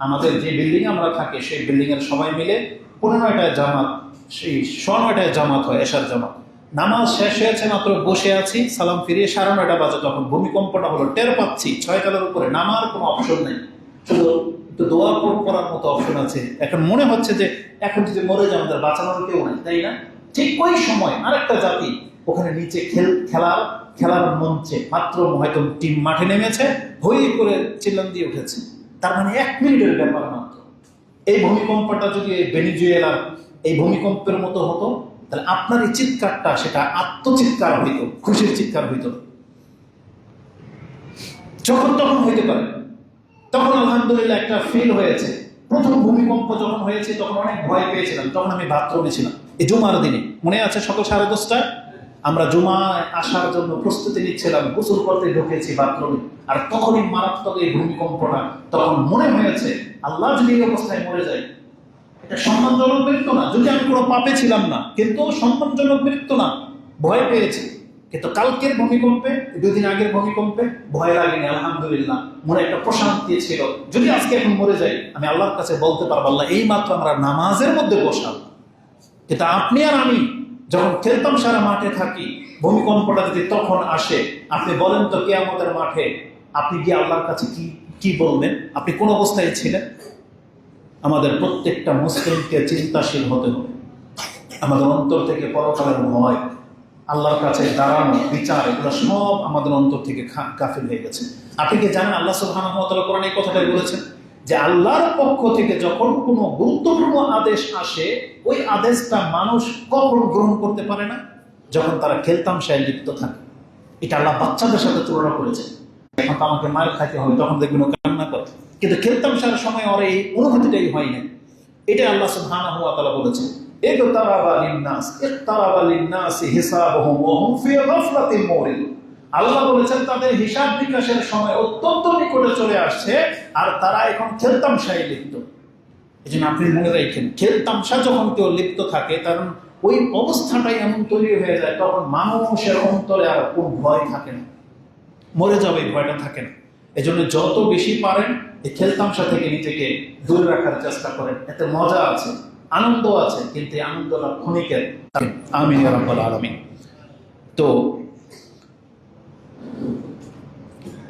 আমাদের যে বিল্ডিং আমরা থাকি সেই বিল্ডিং এর সবাই মিলে 15টায় জামাত, সেই 9:30টায় জামাত হয়, এশার জামাত। নামাজ শেষ হয়েছে মাত্র, বসে আছি, সালাম ফিরিয়ে 9:30 বাজে তখন ভূমিকম্পটা হলো, টের পাচ্ছি 6 তলার উপরে, নামার কোনো অপশন নেই, শুধু একটু দোয়া করার মতো অপশন আছে। এখন মনে হচ্ছে যে এখন যদি মরে যায় আমাদের বাঁচানোর কেউ নেই, তাই না? ঠিক ওই সময় আরেকটা জাতি ওখানে নিচে খেলার মঞ্চে মাত্র হয়তো টিম মাঠে নেমেছে, হই করে চিল্লান দিয়ে উঠেছে। তার মানে 1 মিনিটের ব্যাপার মাত্র। এই ভূমিকম্পটা যদি ভেনিজুয়েলার এই ভূমিকম্পের মতো হতো, তাহলে আপনার এই চিৎকারটা সেটা আত্মচিৎকার হইতো, খুশির চিৎকার হইতো, যখন তখন হইতে পারে। তখন আলহামদুলিল্লাহ একটা ফিল হয়েছে। প্রথম ভূমিকম্প যখন হয়েছে তখন অনেক ভয় পেয়েছিলাম, তখন আমি বাথরুমে ছিলাম, এই জুমার দিনে মনে আছে, সকাল 10:30টায় আমরা জুমায় আসার জন্য প্রস্তুতি নিচ্ছিলাম, গোসল করতে ঢুকেছি বাথরুমে, আর তখনই মারাত্মক এই ভূমিকম্পটা। তখন মনে হয়েছে আল্লাহ যদি এই অবস্থায় মরে যায়, এটা সম্মানজনক মৃত্যু না, যদি আমি কোনো পাপে ছিলাম না, কিন্তু সম্মানজনক মৃত্যু না, ভয় পেয়েছি। কিন্তু কালকের ভূমিকম্পে, 2 দিন আগের ভূমিকম্পে ভয় লাগেনি, আলহামদুলিল্লাহ, মনে একটা প্রশান্তি ছিল। যদি আজকে এখন মরে যাই, আমি আল্লাহর কাছে বলতে পারবো, আল্লাহ এই মাত্র আমরা নামাজের মধ্যে বসাল। কিন্তু আপনি আর আমি যখন খেলতাম সারা মাঠে থাকি, ভূমিকম্পটা যদি তখন আসে, আপনি বলেন তো কিয়ামতের মাঠে আপনি গিয়ে আল্লাহর কাছে কি বলবেন? আপনি কোন অবস্থায় ছিলেন? আমাদের প্রত্যেকটা মুসলিমকে চিন্তাশীল হতে হবে। আমাদের অন্তর থেকে পরকালের ভয়, আল্লাহর কাছে দাঁড়ানো, বিচার, এগুলো সব আমাদের অন্তর থেকে গাফিল হয়ে গেছে। আপনি কি জানেন আল্লাহ সুবহানাহু ওয়া তাআলা কোরআনে এই কথাটাই বলেছেন যে আল্লাহর পক্ষ থেকে যখন কোনো গুরুত্বপূর্ণ আদেশ আসে, ওই আদেশটা মানুষ কখন গ্রহণ করতে পারে না? যখন তারা খেলতামশায় লিপ্ত থাকে। এটা আল্লাহ বাচ্চাদের সাথে তুলনা করেছে। এখন তো আমাকে মার খাইতে হবে, তখন দেখবেন ও কান্না করে, কিন্তু খেলতামশার সময় ওর এই অনুভূতিটাই হয় না। এটা আল্লাহ সুবহানাহু ওয়া তাআলা বলেছেন, আল্লাহ বলেছেন তাদের হিসাব বিকাশের সময় অত্যন্ত নিকটে চলে আসছে, আর তারা এখন খেলতামশায় লিপ্ত। এই জন্য আপনি মনে রাখেন, খেলতামশা যখন কেউ লিপ্ত থাকে, কারণ ওই অবস্থাটাই এমন তৈরি হয়ে যায়, তখন মানুষের অন্তরে আর কোন ভয় থাকে না, মরে যাবে ভয়টা থাকে না। এই জন্য যত বেশি পারেন এই খেলতামশা থেকে নিজেকে দূরে রাখার চেষ্টা করেন। এতে মজা আছে, আনন্দ আছে, কিন্তু এই আনন্দটা ক্ষণিকের। আমিন ইয়া রাব্বাল আলামিন। তো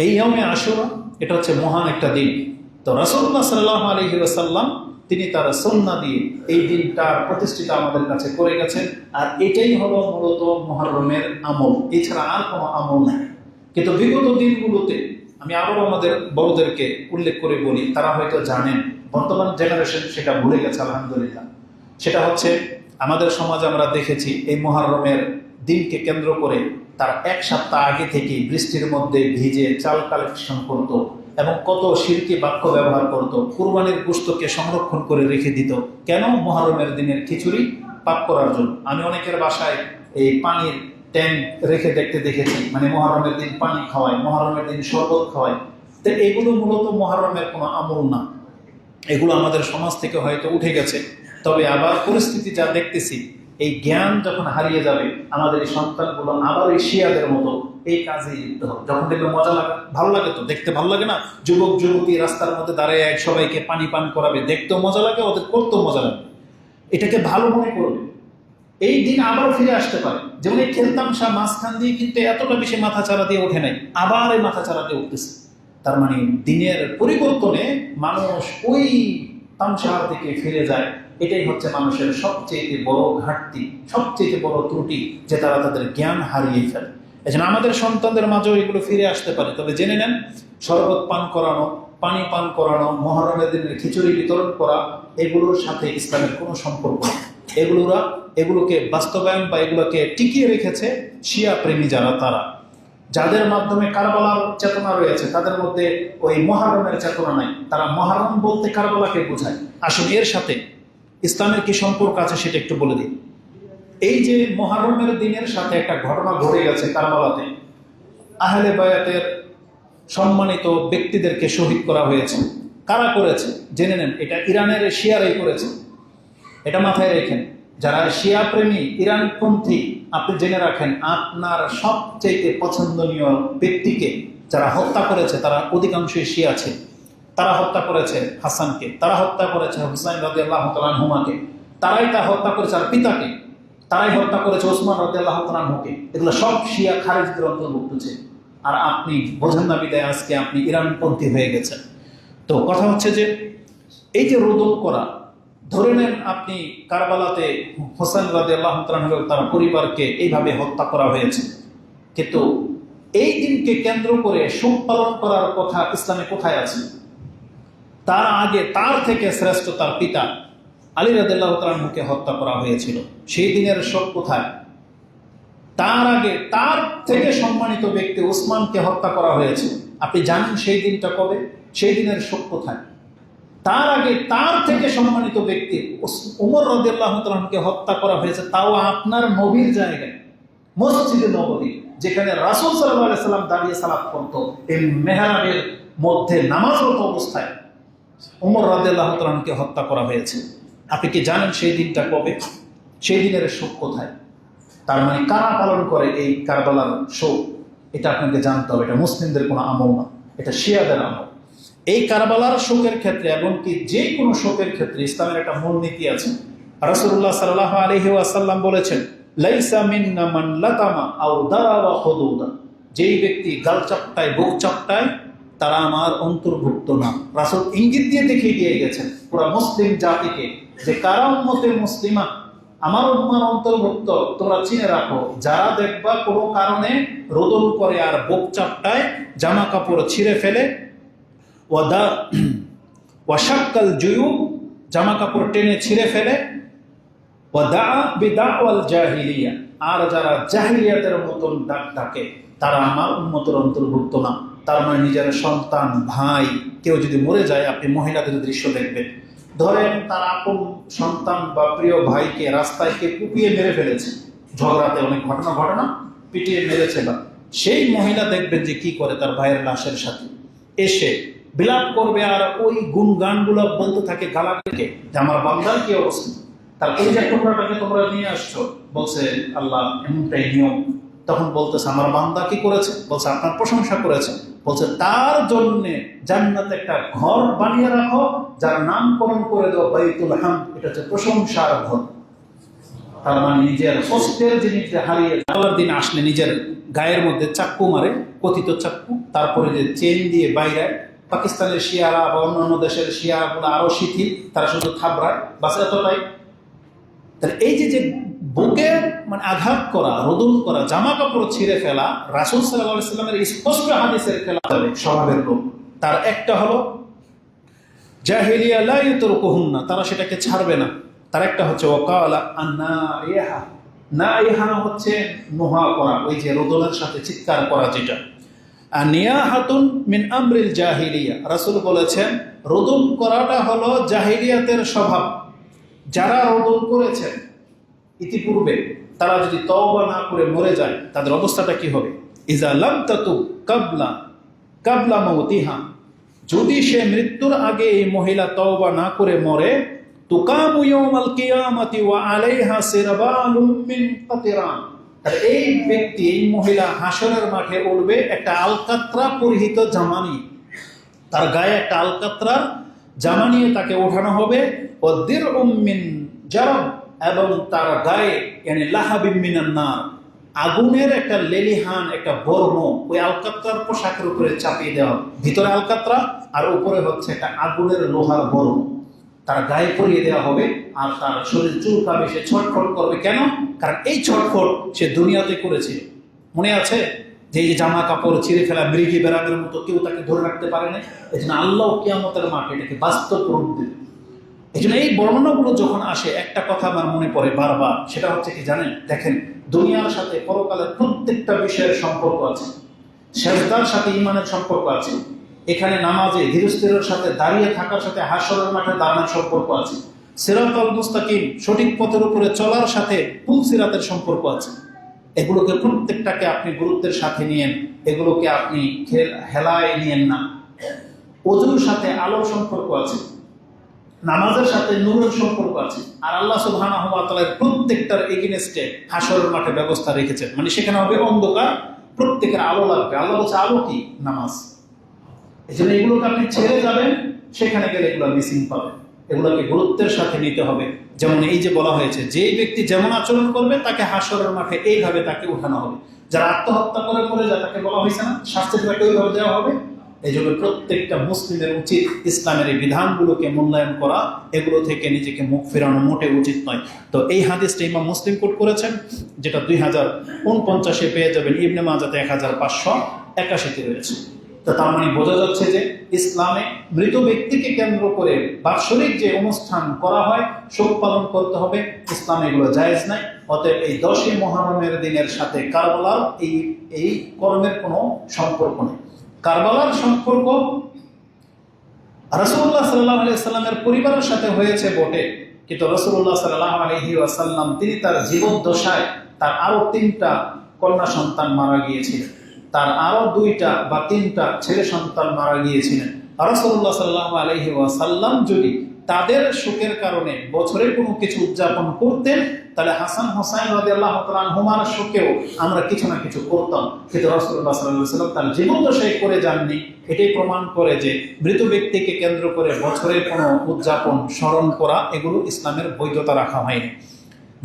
এই ইয়াউমে আশুরা এটা হচ্ছে মহান একটা দিন। তো রাসূলুল্লাহ সাল্লাল্লাহু আলাইহি ওয়াসাল্লাম তিনি তার সুন্নাহ দিয়ে এই দিনটার প্রতিষ্ঠিত আমাদের কাছে করে গেছেন, আর এটাই হলো মূলত মুহররমের আমল, এছাড়া আর কোনো আমল নাই। কিন্তু বিগত দিনগুলোতে আমি আরো আমাদের বড়দেরকে উল্লেখ করে বলি, তারা হয়তো জানেন, বর্তমান জেনারেশন সেটা ভুলে গেছে আলহামদুলিল্লাহ। সেটা হচ্ছে আমাদের সমাজে আমরা দেখেছি এই মুহররমের দিনকে কেন্দ্র করে তার এক সপ্তাহ আগে থেকে বৃষ্টির মধ্যে ভিজে চাল কালেকশন করত এবং কত শিরকি বাক্য ব্যবহার করত, কুরবানির গোশতকে সংরক্ষণ করে রেখে দিত। কেন? মুহররমের দিনের খিচুড়ি পাক করার জন্য। আমি অনেকের বাসায় এই পানির ট্যাঙ্ক রেখে দেখেছি, মানে মুহররমের দিন পানি খাওয়ায়, মুহররমের দিন শরবত খাওয়ায়। তো এগুলো মূলত মুহররমের কোনো আমল না, এগুলো আমাদের সমাজ থেকে হয়তো উঠে গেছে। তবে আবার পরিস্থিতি যা দেখতেছি, এই জ্ঞান যখন হারিয়ে যাবে, আমাদের এই সন্তানগুলো আবার এই শিয়াদের মতো এই কাজে লিপ্ত হবে। যখন দেখবে মজা লাগে, ভালো লাগে, তো দেখতে ভালো লাগে না? যুবক যুবতী রাস্তার মধ্যে দাঁড়িয়ে সবাইকে পানি পান করাবে, দেখতেও মজা লাগে, ওদের করতেও মজা লাগে, এটাকে ভালো মনে করবে। এই দিন আবার ফিরে আসতে পারে। যেমন এই খেলতাম শাহ মাঝখান দিয়ে কিন্তু এতটা বেশি মাথা চারা দিয়ে ওঠে নাই, আবার এই মাথা চারা দিয়ে উঠতেছে। তার মানে দিনের পরিবর্তনে মানুষ ওই তামসার দিকে ফিরে যায়। এটাই হচ্ছে মানুষের সবচেয়ে বড় ঘাটতি, সবচেয়ে বড় ত্রুটি, যে তারা তাদের জ্ঞান হারিয়ে ফেলে। এজন্য আমাদের সন্তানদের মাঝেও এগুলো ফিরে আসতে পারে। তবে জেনে নেন, শরবত পান করানো, পানি পান করানো, মুহররমের দিনের খিচুড়ি বিতরণ করা, এগুলোর সাথে ইসলামের কোনো সম্পর্ক নেই। এগুলোকে বাস্তবায়ন বা এগুলোকে টিকিয়ে রেখেছে শিয়া প্রেমী যারা, তারা যাদের মাধ্যমে কারবালার চেতনা রয়েছে, তাদের মধ্যে ওই মুহররমের চেতনা নাই। তারা মুহররম বলতে কারবালাকে বোঝায়। আসুন এর সাথে ইসলামের কি সম্পর্ক আছে সেটা একটু বলে দিই। এই যে মুহররমের দিনের সাথে একটা ঘটনা ঘটে গেছে কারবালাতে, আহলে বায়াতের সম্মানিত ব্যক্তিদেরকে শহীদ করা হয়েছে। কারা করেছে জেনে নেন। এটা ইরানের শিয়ারাই করেছে, এটা মাথায় রেখেন। যারা শিয়া প্রেমী, ইরানপন্থী, আপনি জেনে রাখেন আপনার সবচেয়ে পছন্দনীয় ব্যক্তিকে যারা হত্যা করেছে তারা অধিকাংশই শিয়া ছিল। তারা হত্যা করেছে হাসানকে, তারা হত্যা করেছে হুসাইন রাদিয়াল্লাহু তাআলা আনহুমাকে, তারাই তা হত্যা করেছে আর পিতাকে, তারাই হত্যা করেছে ওসমান রাদিয়াল্লাহু তাআলা আনহুকে। এগুলো সব শিয়া খারিজদের অন্তর্ভুক্ত ছিল। আর আপনি বোঝেন না বিদায় আজকে আপনি ইরানপন্থী হয়ে গেছেন। তো কথা হচ্ছে যে এই যে রোদন করা, ধরে নেন আপনি কারবালাতে হোসেন রাদিয়াল্লাহু তাআলা আনহু তার পরিবারকে এইভাবে হত্যা করা হয়েছে, কিন্তু এই দিনকে কেন্দ্র করে শোক পালন করার কথা ইসলামে কোথায় আছে? তার আগে তার থেকে শ্রেষ্ঠ তার পিতা আলী রাদিয়াল্লাহু তাআলা আনহুকে হত্যা করা হয়েছিল, সেই দিনের শোক কোথায়? তার আগে তার থেকে সম্মানিত ব্যক্তি ওসমানকে হত্যা করা হয়েছে, আপনি জানেন সেই দিনটা কবে? সেই দিনের শোক কোথায়? তার আগে তার থেকে সম্মানিত ব্যক্তি ওমর রাদিয়াল্লাহু তাআলা আনহুকে হত্যা করা হয়েছে, তাও আপনার নবীর জায়গায়, মসজিদে নববী, যেখানে রাসূল সাল্লাল্লাহু আলাইহি সাল্লাম দাঁড়িয়ে সালাত করতো, এই মেহরাবের মধ্যে নামাজরত অবস্থায় ওমর রাদিয়াল্লাহু তাআলা আনহুকে হত্যা করা হয়েছে। আপনি কি জানেন সেই দিনটা কবে? সেই দিনের শোক কোথায়? তার মানে কারা পালন করে এই কারবালার শোক? এটা আপনাকে জানতে হবে। এটা মুসলিমদের কোনো আমল না, এটা শিয়াদের আমল। এই কারবালার শোকের ক্ষেত্রে, এমনকি যে কোনো শোকের ক্ষেত্রে ইসলামের একটা মূলনীতি আছে। রাসূলুল্লাহ সাল্লাল্লাহু আলাইহি ওয়াসাল্লাম বলেছেন, লাইসা মিন্না মান লাতামা আও দারা ওয়া হুদুদা, যেই ব্যক্তি গাল চাপটায়, বুক চাপটায়, তারা আমার অন্তর্ভুক্ত না। রাসূল ইঙ্গিত দিয়ে দেখিয়ে দিয়ে গেছেন পুরা মুসলিম জাতিকে যে কারা উম্মতে মুসলিমা, আমার উম্মার অন্তর্ভুক্ত, তোমরা চিনে রাখো। যারা দেখবা কোনো কারণে রোদন করে আর বুক চাপটায়, জামা কাপড় ছিঁড়ে ফেলে, ওয়াশাক্কাল জুয়ুব, জামা কাপড় টেনে ছিঁড়ে ফেলে, ওয়াদা বিদাওয়াল জাহিলিয়া, আর যারা জাহিলিয়াতের মতন ডাক ডাকে, তারা আমার উম্মতের অন্তর্ভুক্ত না। তার মানে নিজের সন্তান, ভাই, কেউ যদি মরে যায়, আপনি মহিলাদের দৃশ্য দেখবেন, ধরেন তার আপন সন্তান বা প্রিয় ভাইকে রাস্তায় কে কুপিয়ে মেরে ফেলেছে, ঝগড়াতে অনেক ঘটনা ঘটনা, পিটিয়ে মেরেছে, বা সেই মহিলা দেখবেন যে কি করে, তার ভাইয়ের লাশের সাথে এসে বিলাপ করবে আর ওই গুণগানগুলো বলতে থাকে গালা থেকে, যে আমার বান্দার কি অবস্থা, তার এই যে টুকরাটাকে তোমরা নিয়ে আসছো, বলছে আল্লাহ এমনটাই নিয়ম। তখন বলতেছে আমার বান্দা কি করেছে? বলছে আপনার প্রশংসা করেছে। বলছে তার জন্য জান্নাতে একটা ঘর বানিয়ে রাখো, যার নামকরণ করে দেওয়া বাইতুল হামদ, এটা হচ্ছে প্রশংসার ঘর। তার মানে নিজের কষ্টের জিনিসটা হারিয়ে আল্লাহর দিন আসলে নিজের গায়ের মধ্যে চাক্কু মারে, কথিত চাক্কু, তারপরে যে চেন দিয়ে বাইরে। পাকিস্তানের শিয়ারা বা অন্যান্য দেশের শিয়ারা আরো শিথিল, তারা শুধু থাবড়ায়, বাস এতটাই। তাহলে এই যে বুকে মানে আঘাত করা, রোদন করা, জামা কাপড় ছিঁড়ে ফেলা রাসূল সাল্লাল্লাহু আলাইহি ওয়াসাল্লামের স্পষ্ট হাদিসের খেলাফ স্বভাবের লোক। তার একটা হলো জাহিলিয়া লা ইউতরকুহুন্না, তারা সেটাকে ছাড়বে না। তার একটা হচ্ছে ওয়াকালা আন্নাইহা, নাইহা হচ্ছে নোহা করা, ওই যে রোদনের সাথে চিৎকার করা যেটা। আর নিয়াহাতুন মিন আমরিল জাহিলিয়া, রাসূল বলেছেন রোদন করাটা হলো জাহিলিয়াতের স্বভাব। যারা রোদন করেছেন ইতিপূর্বে, তারা যদি তওবা না করে মরে যায় তাদের অবস্থাটা কি হবে? ইজা লাম তাতু কাবলা মাউতিহা, যদি সে মৃত্যুর আগে এই মহিলা তওবা না করে মরে, তুকামু ইয়াউমাল কিয়ামাতি ওয়া আলাইহা সিরবালুম মিন কাতিরান, এই ব্যক্তি, এই মহিলা হাসরের মাঠে উঠবে একটা আলকাত্রা পরিহিত জামা নিয়ে, তার গায়ে একটা আলকাত্রার জামা নিয়ে তাকে ওঠানো হবে। ও দিরউম মিন জারাব, এবং তার গায়ে মানে লাহাবিম মিনান নার, আগুনের একটা লেলিহান একটা বর্ম ওই আলকাত্রার পোশাকের উপরে চাপিয়ে দেওয়া, ভিতরে আলকাত্রা আর উপরে হচ্ছে একটা আগুনের লোহার বর্ম তার গায়ে পরিয়ে দেওয়া হবে। আর তার শরীর চুলকাবে, সে ছটফট করবে। কেন? কারণ এই ছটফট সে দুনিয়াতে করেছে। মনে আছে যে এই জামা কাপড় ছিঁড়ে ফেলা মৃগী বেড়াদের মতো কেউ তাকে ধরে রাখতে পারে না। এই জন্য আল্লাহ কিয়ামতের মাঠে এটাকে বাস্তব রূপ দেবে। এই জন্য এই বর্ণনাগুলো যখন আসে একটা কথা আমার মনে পড়ে বারবার, সেটা হচ্ছে কি জানেন? দেখেন, দুনিয়ার সাথে পরকালের প্রত্যেকটা বিষয়ের সম্পর্ক আছে। সেজদার সাথে ইমানের সম্পর্ক আছে, এখানে নামাজে ধীরস্থিরের সাথে দাঁড়িয়ে থাকার সাথে হাসরের মাঠে দাঁড়ানোর সম্পর্ক আছে, সিরাতাল মুস্তাকিম সঠিক পথের উপরে চলার সাথে পুল সিরাতের সম্পর্ক আছে। এগুলোকে প্রত্যেকটাকে আপনি গুরুত্বের সাথে নিয়েন, এগুলোকে আপনি হেলায় নিয়েন না। ওযুর সাথে আলোর সম্পর্ক আছে, নামাজের সাথে নূরের সম্পর্ক আছে। আর আল্লাহ সুবহানাহু ওয়া তাআলার প্রত্যেকটার এগেইনস্টে হাসরের মাঠে ব্যবস্থা রেখেছেন, মানে সেখানে হবে অন্ধকার, প্রত্যেকের আলো লাগবে। আল্লাহ বলছে আলো কি? নামাজ। এই জন্য এগুলোকে আপনি ছেড়ে যাবেন, সেখানে গেলে এগুলো মিসিং পাবেন। এগুলোকে গুরুত্বের সাথে নিতে হবে। যেমন এই যে বলা হয়েছে, যে ব্যক্তি যেমন আচরণ করবে তাকে হাসরের মাঠে এইভাবে তাকে উঠানো হবে। যারা আত্মহত্যা করে মরে যায় তাকে বলা হয়েছে না শাস্তিটা তাকে ওইভাবে দেওয়া হবে। এই জন্য প্রত্যেকটা মুসলিমের উচিত ইসলামের এই বিধানগুলোকে মূল্যায়ন করা, এগুলো থেকে নিজেকে মুখ ফেরানো মোটে উচিত নয়। তো এই হাদিসটা ইমাম মুসলিম কোট করেছেন, যেটা 2049-এ পেয়ে যাবেন, ইবনে মাজাতে 1581-তে রয়েছে। তো তার মানে বোঝা যাচ্ছে যে ইসলামে মৃত ব্যক্তিকে কেন্দ্র করে বাৎসরিক যে অনুষ্ঠান করা হয়, শোক পালন করতে হবে, ইসলামে এগুলো জায়েজ নাই। অতএব এই 10ই মুহররমের দিনের সাথে কারবালার এই কর্মের কোনো সম্পর্ক নেই। কারবালার সম্পর্ক রাসূলুল্লাহ সাল্লাল্লাহু আলাইহি ওয়াসাল্লামের পরিবারের সাথে হয়েছে বটে, কিন্তু রাসূলুল্লাহ সাল্লাল্লাহু আলাইহি ওয়াসাল্লাম তিনি তার জীবদ্দশায় তার আরো 3টা কন্যা সন্তান মারা গিয়েছিলেন, তার আরো 2টা বা 3টা ছেলে সন্তান মারা গিয়েছিলেন। রাসূলুল্লাহ সাল্লাল্লাহু আলাইহি ওয়াসাল্লাম যদি তাদের শোকের কারণে বছরে কোনো কিছু উদযাপন করতেন, তাহলে হাসান হোসাইন রাদিয়াল্লাহু তাআলা আনহুমার শোকেও আমরা কিছু না কিছু করতাম। কিন্তু রাসূলুল্লাহ সাল্লাল্লাহু আলাইহি ওয়াসাল্লাম তার জীবদ্দশায় করে যাননি। এটাই প্রমাণ করে যে মৃত ব্যক্তিকে কেন্দ্র করে বছরের কোনো উদযাপন স্মরণ করা, এগুলো ইসলামের বৈধতা রাখা হয়নি।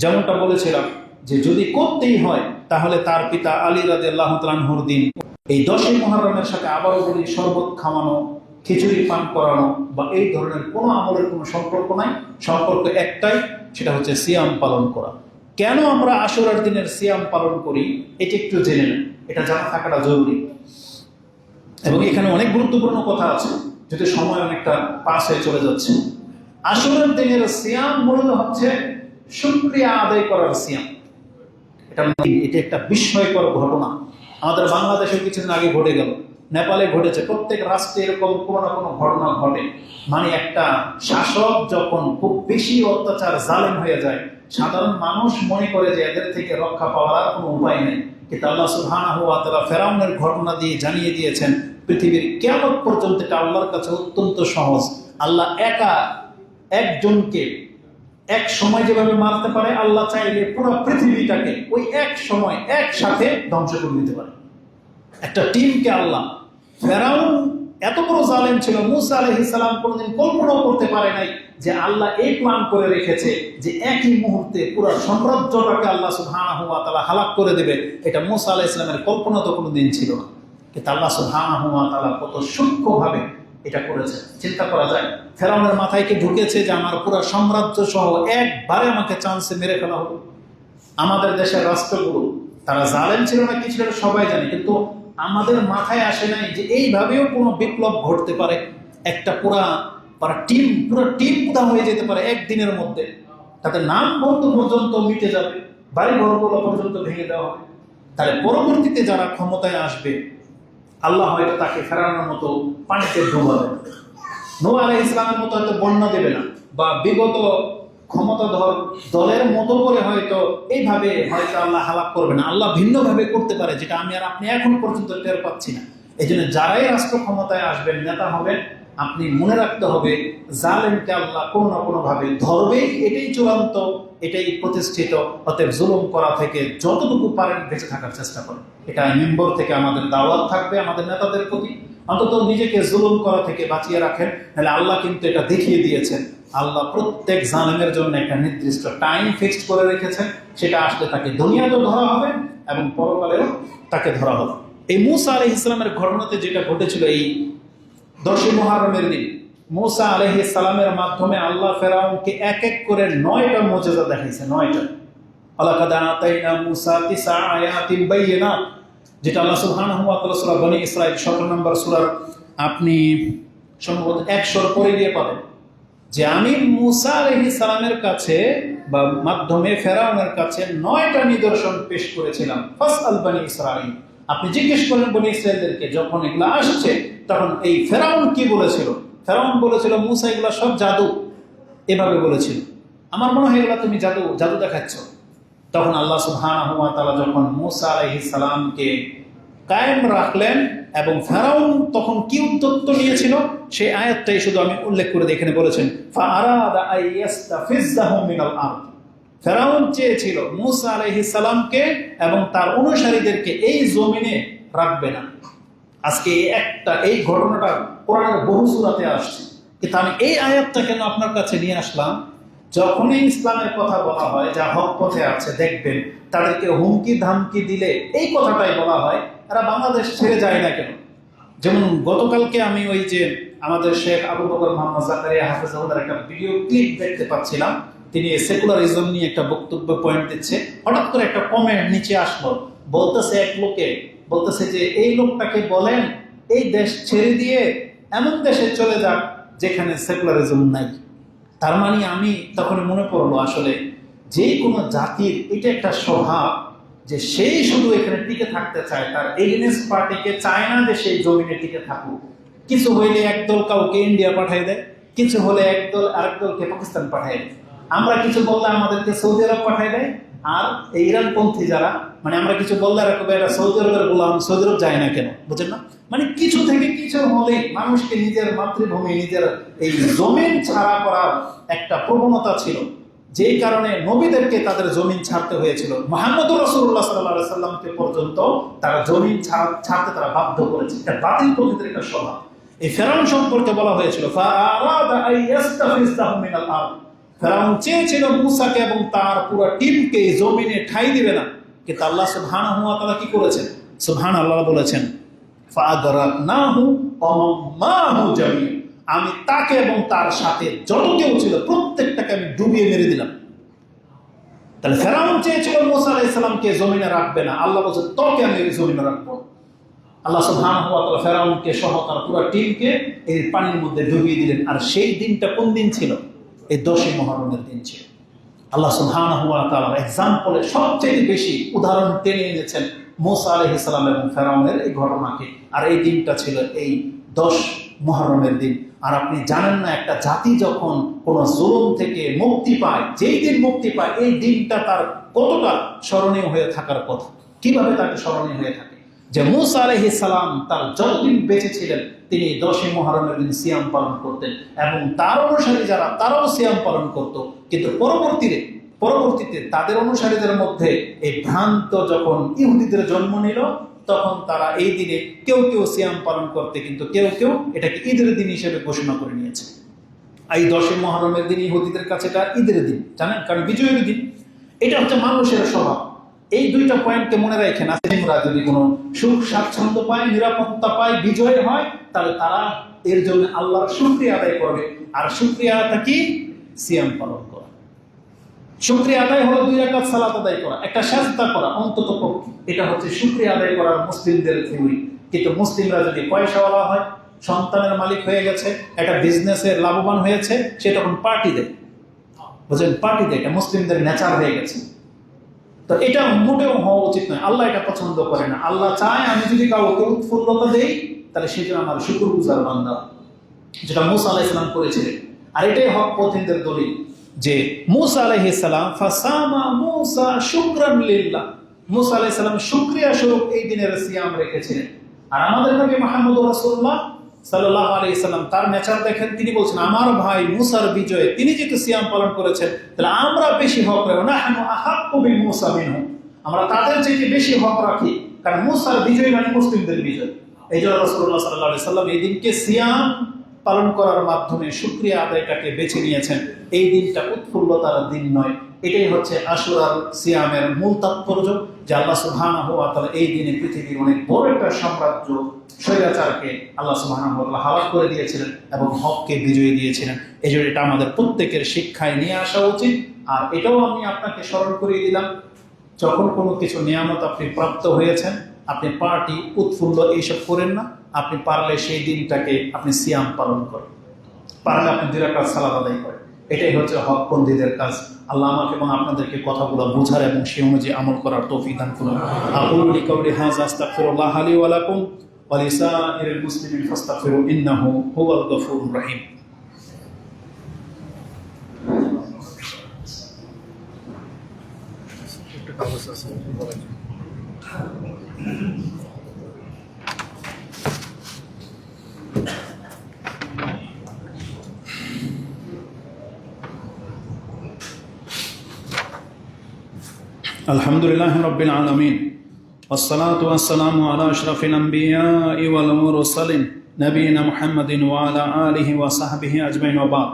যেমনটা বলেছিলাম যে যদি করতেই হয় তাহলে তার পিতা আলী রাদিয়াল্লাহু তাআলা আনহুর দিন এই 10ই মুহররমের সাথে আবারও বলি শরবত খাওয়ানো, খিচুড়ি পান করানো বা এই ধরনের কোনো আমলের কোনো সম্পর্ক নাই। সম্পর্ক একটাই, সেটা হচ্ছে সিয়াম পালন করা। কেন আমরা আশুরার দিনের সিয়াম পালন করি এটি একটু জেনে নেন, এটা জানা থাকাটা জরুরি। এবং এখানে অনেক গুরুত্বপূর্ণ কথা আছে, যদি সময় অনেকটা পাস হয়ে চলে যাচ্ছে। আশুরার দিনের সিয়াম মূলত হচ্ছে শুকরিয়া আদায় করার সিয়াম। এটা একটা বিস্ময়কর ঘটনা, আমাদের বাংলাদেশের কিছুদিন আগে ঘটে গেল, নেপালে ঘটেছে। প্রত্যেক রাষ্ট্রে এরকম কোনো না কোনো ঘটনা ঘটে। মানে একটা শাসক যখন খুব বেশি অত্যাচার জালেম হয়ে যায়, সাধারণ মানুষ মনে করে যে এদের থেকে রক্ষা পাওয়ার আর কোনো উপায় নেই। কিন্তু আল্লাহ সুবহানাহু ওয়া তাআলা ফেরাউনের ঘটনা দিয়ে জানিয়ে দিয়েছেন পৃথিবীর কিয়ামত পর্যন্ত এটা আল্লাহর কাছে অত্যন্ত সহজ। আল্লাহ একা একজনকে এক সময় যেভাবে মারতে পারে, আল্লাহ চাইলে পুরো পৃথিবীটাকে ওই এক সময় একসাথে ধ্বংস করে দিতে পারে। একটা টিমকে আল্লাহ, ফেরাউন এত বড় জালেম ছিল, মুসা আলাইহিস সালাম কোনদিন কল্পনাও করতে পারে নাই যে আল্লাহ এই প্ল্যান করে রেখেছে যে একই মুহূর্তে পুরো সাম্রাজ্যটাকে আল্লাহ সুবহানাহু ওয়া তাআলা হালাক করে দেবে। এটা মুসা আলাইহিস সালামের কল্পনা তো কোনোদিন ছিল না, কিন্তু আল্লাহ সুবহানাহু ওয়া তাআলা কত সূক্ষ্মভাবে এটা করেছে চিন্তা করা যায়। ফেরাউনের মাথায় কি ঢুকেছে যে আমার পুরো সাম্রাজ্য সহ একবারে আমাকে চান্সে মেরে ফেলা হবে? আমাদের দেশের রাষ্ট্রগুলো তারা জালেম ছিল না কি ছিল সবাই জানে, কিন্তু আমাদের মাথায় আসে নাই যে এইভাবেও কোনো বিপ্লব ঘটতে পারে, একটা পুরা টিম উদা হয়ে যেতে পারে একদিনের মধ্যে, তাদের নাম বন্ধু পর্যন্ত মিটে যাবে, বাড়ি ঘরগুলো পর্যন্ত ভেঙে দেওয়া হবে। তাহলে পরবর্তীতে যারা ক্ষমতায় আসবে আল্লাহ হয়তো তাকে ফেরানোর মতো পানিতে ডোবাবে, নূহ আলাইহিস সালামের মতো হয়তো বন্যা দেবে না, বা বিগত ক্ষমতাধর দলের মতো করে হয়তো এইভাবে হয়তো আল্লাহ হালাক করবে না, আল্লাহ ভিন্নভাবে করতে পারে, যেটা আমি আর আপনি এখন পর্যন্ত টের পাচ্ছি না। এই জন্য যারাই রাষ্ট্র ক্ষমতায় আসবেন, নেতা হবেন, আপনি মনে রাখতে হবে জালেমকে আল্লাহ কোনো না কোনো ভাবে ধরবেই, এটাই চূড়ান্ত, এটাই প্রতিষ্ঠিত। অতএব জুলুম করা থেকে যতটুকু পারেন বেঁচে থাকার চেষ্টা করেন। এটা মেম্বর থেকে আমাদের দাওয়াত থাকবে আমাদের নেতাদের প্রতি, অন্তত নিজেকে জুলুম করা থেকে বাঁচিয়ে রাখেন। তাহলে আল্লাহ কিন্তু এটা দেখিয়ে দিয়েছেন, আল্লাহ প্রত্যেক জালেমের জন্য একটা নির্দিষ্ট টাইম ফিক্সড করে রেখেছেন, সেটা আসলে তাকে দুনিয়াতেও ধরা হবে এবং পরকালেও তাকে ধরা হবে। এই মূসা আলাইহিস সালামের ঘটনাতে যেটা ঘটেছিল, এই 10 মুহররমের দিন মূসা আলাইহিস সালামের মাধ্যমে আল্লাহ ফেরাউনকে এক এক করে 9টা মুজিজা দেখাইছে। 9টা আলাকাদ আতাইনা মূসা 9 আয়াতিন বাইয়িনাত, যেটা আল্লাহ সুবহানাহু ওয়া তাআলা সূরা বনী ইসরাঈল 17 নম্বর সূরার আপনি সম্ভবত 100 পরে গিয়ে পাবেন যে আমি মূসা আলাইহিস সালামের কাছে বা মাধ্যমে ফেরাউনের কাছে 9টা নিদর্শন পেশ করেছিলাম। ফাসআল বনী ইসরাঈল, আপনি জিজ্ঞেস করেন বনী ইসরাঈলদেরকে। যখন এগুলো আসছে তখন এই ফেরাউন কি বলেছিল? ফেরাউন বলেছিল মূসা এগুলো সব জাদু, এভাবে বলেছিল। আমার মনে হয় এগুলো তুমি জাদু দেখাচ্ছ। তখন আল্লাহ সুবহানাহু ওয়া তাআলা যখন মূসা আলাইহিস সালামকে কায়েম রাখলেন এবং ফেরাউন তখন কি উদ্যত নিয়েছিল সেই আয়াতটাই শুধু আমি উল্লেখ করে এখানে বলেছেন, ফাআরাদা আইয়াস্তাফিজ্জাহুম মিনাল আরদ। ফেরাউন চেয়েছিল মূসা আলাইহিস সালামকে এবং তার অনুসারীদেরকে এই জমিনে রাখবে না। আজকে এই ঘটনাটা কোরআনের বহু সূরাতে আসছে, কিন্তু আমি এই আয়াতটা কেন আপনার কাছে নিয়ে আসলাম? যখনই ইসলামের কথা বলা হয়, যা হক পথে আছে দেখবেন তাদেরকে হুমকি ধামকি দিলে এই কথাটাই বলা হয়, এরা বাংলাদেশ ছেড়ে যায় না কেন? যেমন গতকালকে আমি ওই যে আমাদের শেখ আবু বকর মোহাম্মদ জাকারিয়া হাফেজাহুল্লাহর একটা ভিডিও ক্লিপ দেখতে পাচ্ছিলাম, তিনি সেকুলারিজম নিয়ে একটা বক্তব্য পয়েন্ট দিচ্ছে। হঠাৎ করে একটা কমেন্ট নিচে আসলো, বলতেছে এক লোকে বলতেছে যে এই লোকটাকে বলেন এই দেশ ছেড়ে দিয়ে এমন দেশে চলে যাক যেখানে সেকুলারিজম নাই। তার মানে আমি তখন মনে পড়লো আসলে যে কোনো জাতির এটা একটা স্বভাব যে সেই শুধু এখানে টিকে থাকতে চায়, তার এগেইনস্ট পার্টিকে চায় না যে সেই জমিনে টিকে থাকুক। কিছু হইলে একদল কাউকে ইন্ডিয়া পাঠিয়ে দেয়, কিছু হলে একদল আরেক দলকে পাকিস্তান পাঠিয়ে দেয়, আমরা কিছু বললে আমাদেরকে সৌদি আরব পাঠিয়ে দেয়। আর এই ইরানপন্থী যারা, মানে আমরা কিছু বললে এরা সৌদি আরবের বললাম, সৌদি আরব যায় না কেন, বুঝেন না? মানে কিছু থেকে কিছু হলেই মানুষকে নিজের মাতৃভূমি, নিজের এই জমিন ছাড়া করার একটা প্রবণতা ছিল, যেই কারণে নবীদেরকে তাদের জমিন ছাড়তে হয়েছিল। মুহাম্মদুর রাসূলুল্লাহ সাল্লাল্লাহু আলাইহি সাল্লামকে পর্যন্ত তারা জমিন ছাড়তে তারা বাধ্য করেছে। এটা বাতিল প্রকৃতির একটা স্বভাব। এই ফেরাউন সম্পর্কে বলা হয়েছিল, ফাআরাদা আইয়াস্তাফিজ্জাহুম মিনাল আরদ। ফেরাউন চেয়েছিল মূসাকে এবং তার পুরো টিমকে জমিনে ঠাঁই দিবে না, কিন্তু আল্লাহ সুবহানাহু ওয়া তাআলা কি করেছেন? সুবহানাল্লাহ বলেছেন, ফাআগরাকনাহু ওয়া মাহু জামিআ, আমি তাকে এবং তার সাথে যত কেউ ছিল প্রত্যেকটাকে আমি ডুবিয়ে মেরে দিলাম। তাহলে ফেরাউন চেয়েছিল মূসা আলাইহিস সালামকে জমিনে রাখবে না, আল্লাহ বলছে তোকে আমি জমিনে রাখবো। আল্লাহ সুবহানাহু ওয়া তাআলা ফেরাউনকে সহ তার পুরো টিমকে এই পানির মধ্যে ডুবিয়ে দিলেন। আর সেই দিনটা কোন দিন ছিল? এই 10 মুহররমের দিন ছিল। আল্লাহ সুবহানাহু ওয়া তাআলার এক্সাম্পলে সবচেয়ে বেশি উদাহরণ টেনে এনেছেন মূসা আলাইহিস সালাম এবং ফেরাউনের এই ঘটনাকে। আর এই দিনটা ছিল এই 10 মুহররমের দিন। আর আপনি জানেন না, একটা জাতি যখন কোন জুলুম থেকে মুক্তি পায়, যেই দিন মুক্তি পায় এই দিনটা তার কতটা স্মরণীয় হয়ে থাকার কথা। কিভাবে তাকে স্মরণীয় হয়ে থাকে? যে মূসা আলাইহিস সালাম তার যতদিন বেঁচে ছিলেন তিনি 10 মুহররমের দিন সিয়াম পালন করতেন এবং তার অনুসারী যারা তারাও সিয়াম পালন করত। কিন্তু পরবর্তীতে তাদের অনুসারীদের মধ্যে এই ভ্রান্ত যখন ইহুদিদের জন্ম নিল, তখন তারা এই দিনে কেউ কেউ সিয়াম পালন করতে, কিন্তু কেউ কেউ এটাকে ঈদের দিন হিসেবে ঘোষণা করে নিয়েছে। এই 10 মুহররমের দিন ইহুদিদের কাছে এটা ঈদের দিন, জানেন, কারণ বিজয়ের দিন। এটা হচ্ছে মানুষের স্বভাব। এই দুইটা পয়েন্টকে মনে রাখেন। আমরা যদি কোনো সুখ স্বাচ্ছন্দ্য পায়, নিরাপত্তা পায়, বিজয় হয়, তাহলে তারা এর জন্য আল্লাহর শুকরিয়া আদায় করবে। আর শুকরিয়াটা কি? সিয়াম পালন করা। শুকরিয়া আদায় হলো 2 রাকাত সালাত আদায় করা, একটা সাজদা করা অন্তত পক্ষে। এটা হচ্ছে শুকরিয়া আদায় করার মুসলিমদের থিওরি। কিন্তু মুসলিমরা যদি পয়সাওয়ালা হয়, সন্তানের মালিক হয়ে গেছে, একটা বিজনেসে লাভবান হয়েছে, সে তখন পার্টি দেয়। বুঝলেন, পার্টি দেয়। এটা মুসলিমদের নেচার হয়ে গেছে। তো এটা মোটেও হওয়া উচিত নয়। আল্লাহ এটা পছন্দ করে না। আল্লাহ চায় আমি যদি কাউকে উৎফুল্লতা দেই, তাহলে সেটা আমার শুকরগুজার বান্দা, যেটা মুসা আলাইহিস সালাম করেছিলেন। আর এটাই হক পথিকদের দলিল যে মুসা আলাইহিস সালাম ফাসামা মুসা শুকরান লিল্লাহ, মুসা আলাইহিস সালাম শুকরিয়া স্বরূপ এই দিনের সিয়াম রেখেছিলেন। আর আমাদের নবী মুহাম্মদুর রাসূলুল্লাহ সাল্লাল্লাহু আলাইহি সাল্লাম, তার নেচার দেখেন, তিনি বলছেন আমার ভাই মুসার বিজয়ে তিনি যেহেতু সিয়াম পালন করেছেন, তাহলে আমরা বেশি হক রাখবো, নাহনু আহাক্কু বিমুসা মিনহু, আমরা তাদের চেয়ে বেশি হক রাখি, কারণ মুসার বিজয় মানে মুসলিমদের বিজয়। এই জন্য রাসূলুল্লাহ সাল্লাল্লাহু আলাইহি সাল্লাম এই দিনকে সিয়াম পালন করার মাধ্যমে শুকরিয়া আদায়টাকে বেছে নিয়েছেন। এই দিনটা উৎফুল্লতার দিন নয়। এটাই হচ্ছে আশুরার সিয়ামের মূল তাৎপর্য, যে আল্লাহ সুবহানাহু ওয়া তাআলা এই দিনে পৃথিবীর অনেক বড় একটা সাম্রাজ্য স্বৈরাচারকে আল্লাহ সুবহানাহু ওয়া তাআলা হালাক করে দিয়েছিলেন এবং হককে বিজয়ী দিয়েছিলেন। এই জন্য এটা আমাদের প্রত্যেকের শিক্ষায় নিয়ে আসা উচিত। আর এটাও আমি আপনাকে স্মরণ করিয়ে দিলাম, যখন কোনো কিছু নিয়ামত আপনি প্রাপ্ত হয়েছেন, আপনি পার্টি উৎফুল্ল এইসব করেন না। আপনি পারলে সেই দিনটাকে আপনি সিয়াম পালন করেন, পারলে আপনি 2 রাকাত সালাত আদায় করেন। এটাই হচ্ছে হকপন্থীদের কাজ। আল্লাহ আমাকে এবং আপনাদেরকে কথাগুলো বোঝার এবং সেই অনুযায়ী আমল করার তৌফিক দান করুন। আকুলু লিকাউলি হাযা আস্তাগফিরুল্লাহ লি ওয়া লাকুম ওয়া লিসাইরিল মুসলিমিন ফাস্তাগফিরু ইন্নাহু হুয়াল গফুরুর রহিম। আলহামদুলিল্লাহি রাব্বিল আলামিন, ওয়াসসালাতু ওয়াসসালামু আলা আশরাফিল আমবিয়াই ওয়াল মুরসালিন নবিয়িনা মুহাম্মাদিন ওয়া আলা আলিহি ওয়া সাহবিহি আজমাইন ওয়া বাদ।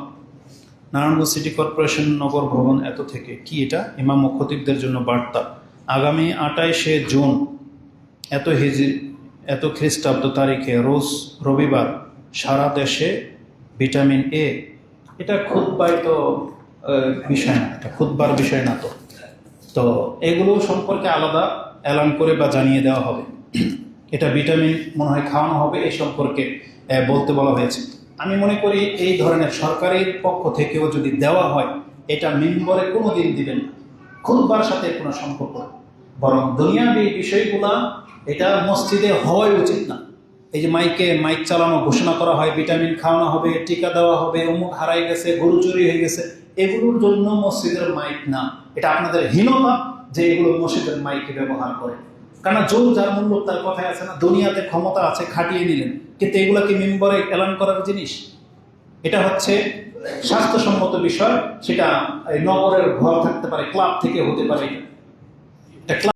নারায়ণগঞ্জ সিটি কর্পোরেশন নগর ভবন এত থেকে কি এটা ইমাম ও খতিবদের জন্য বার্তা। আগামী 28শে জুন এত খ্রিস্টাব্দ তারিখে রোজ রবিবার সারা দেশে ভিটামিন এ, এটা খুতবায় তো বিষয় না, এটা খুতবার বিষয় না। তো এগুলো সম্পর্কে আলাদা এলান করে বা জানিয়ে দেওয়া হবে। এটা ভিটামিন মনে হয় খাওয়ানো হবে, এই সম্পর্কে বলতে বলা হয়েছে। আমি মনে করি এই ধরনের সরকারের পক্ষ থেকেও যদি দেওয়া হয়, এটা মিম্বরে কোনো দিন দিবেন না, খুতবার সাথে কোনো সম্পর্ক না। বরং দুনিয়াবী বিষয়গুলা এটা মসজিদে হওয়াই উচিত না। এই যে মাইক চালানো, ঘোষণা করা হয় ভিটামিন খাওয়ানো হবে, টিকা দেওয়া হবে, অমুক হারাই গেছে, গরু চুরি হয়ে গেছে, এগুলোর জন্য মসজিদের মাইক না। এটা আপনাদের হীনতা যে এগুলো মসজিদের মাইকে ব্যবহার করে। কারণ জোর যার মূল্য তার কথায় আছে না, দুনিয়াতে ক্ষমতা আছে খাটিয়ে নিলেন, কিন্তু এগুলো কি মিম্বরে এলান করার জিনিস? এটা হচ্ছে স্বাস্থ্যসম্মত বিষয়। সেটা নগরের ঘর থাকতে পারে, ক্লাব থেকে হতে পারে। এটা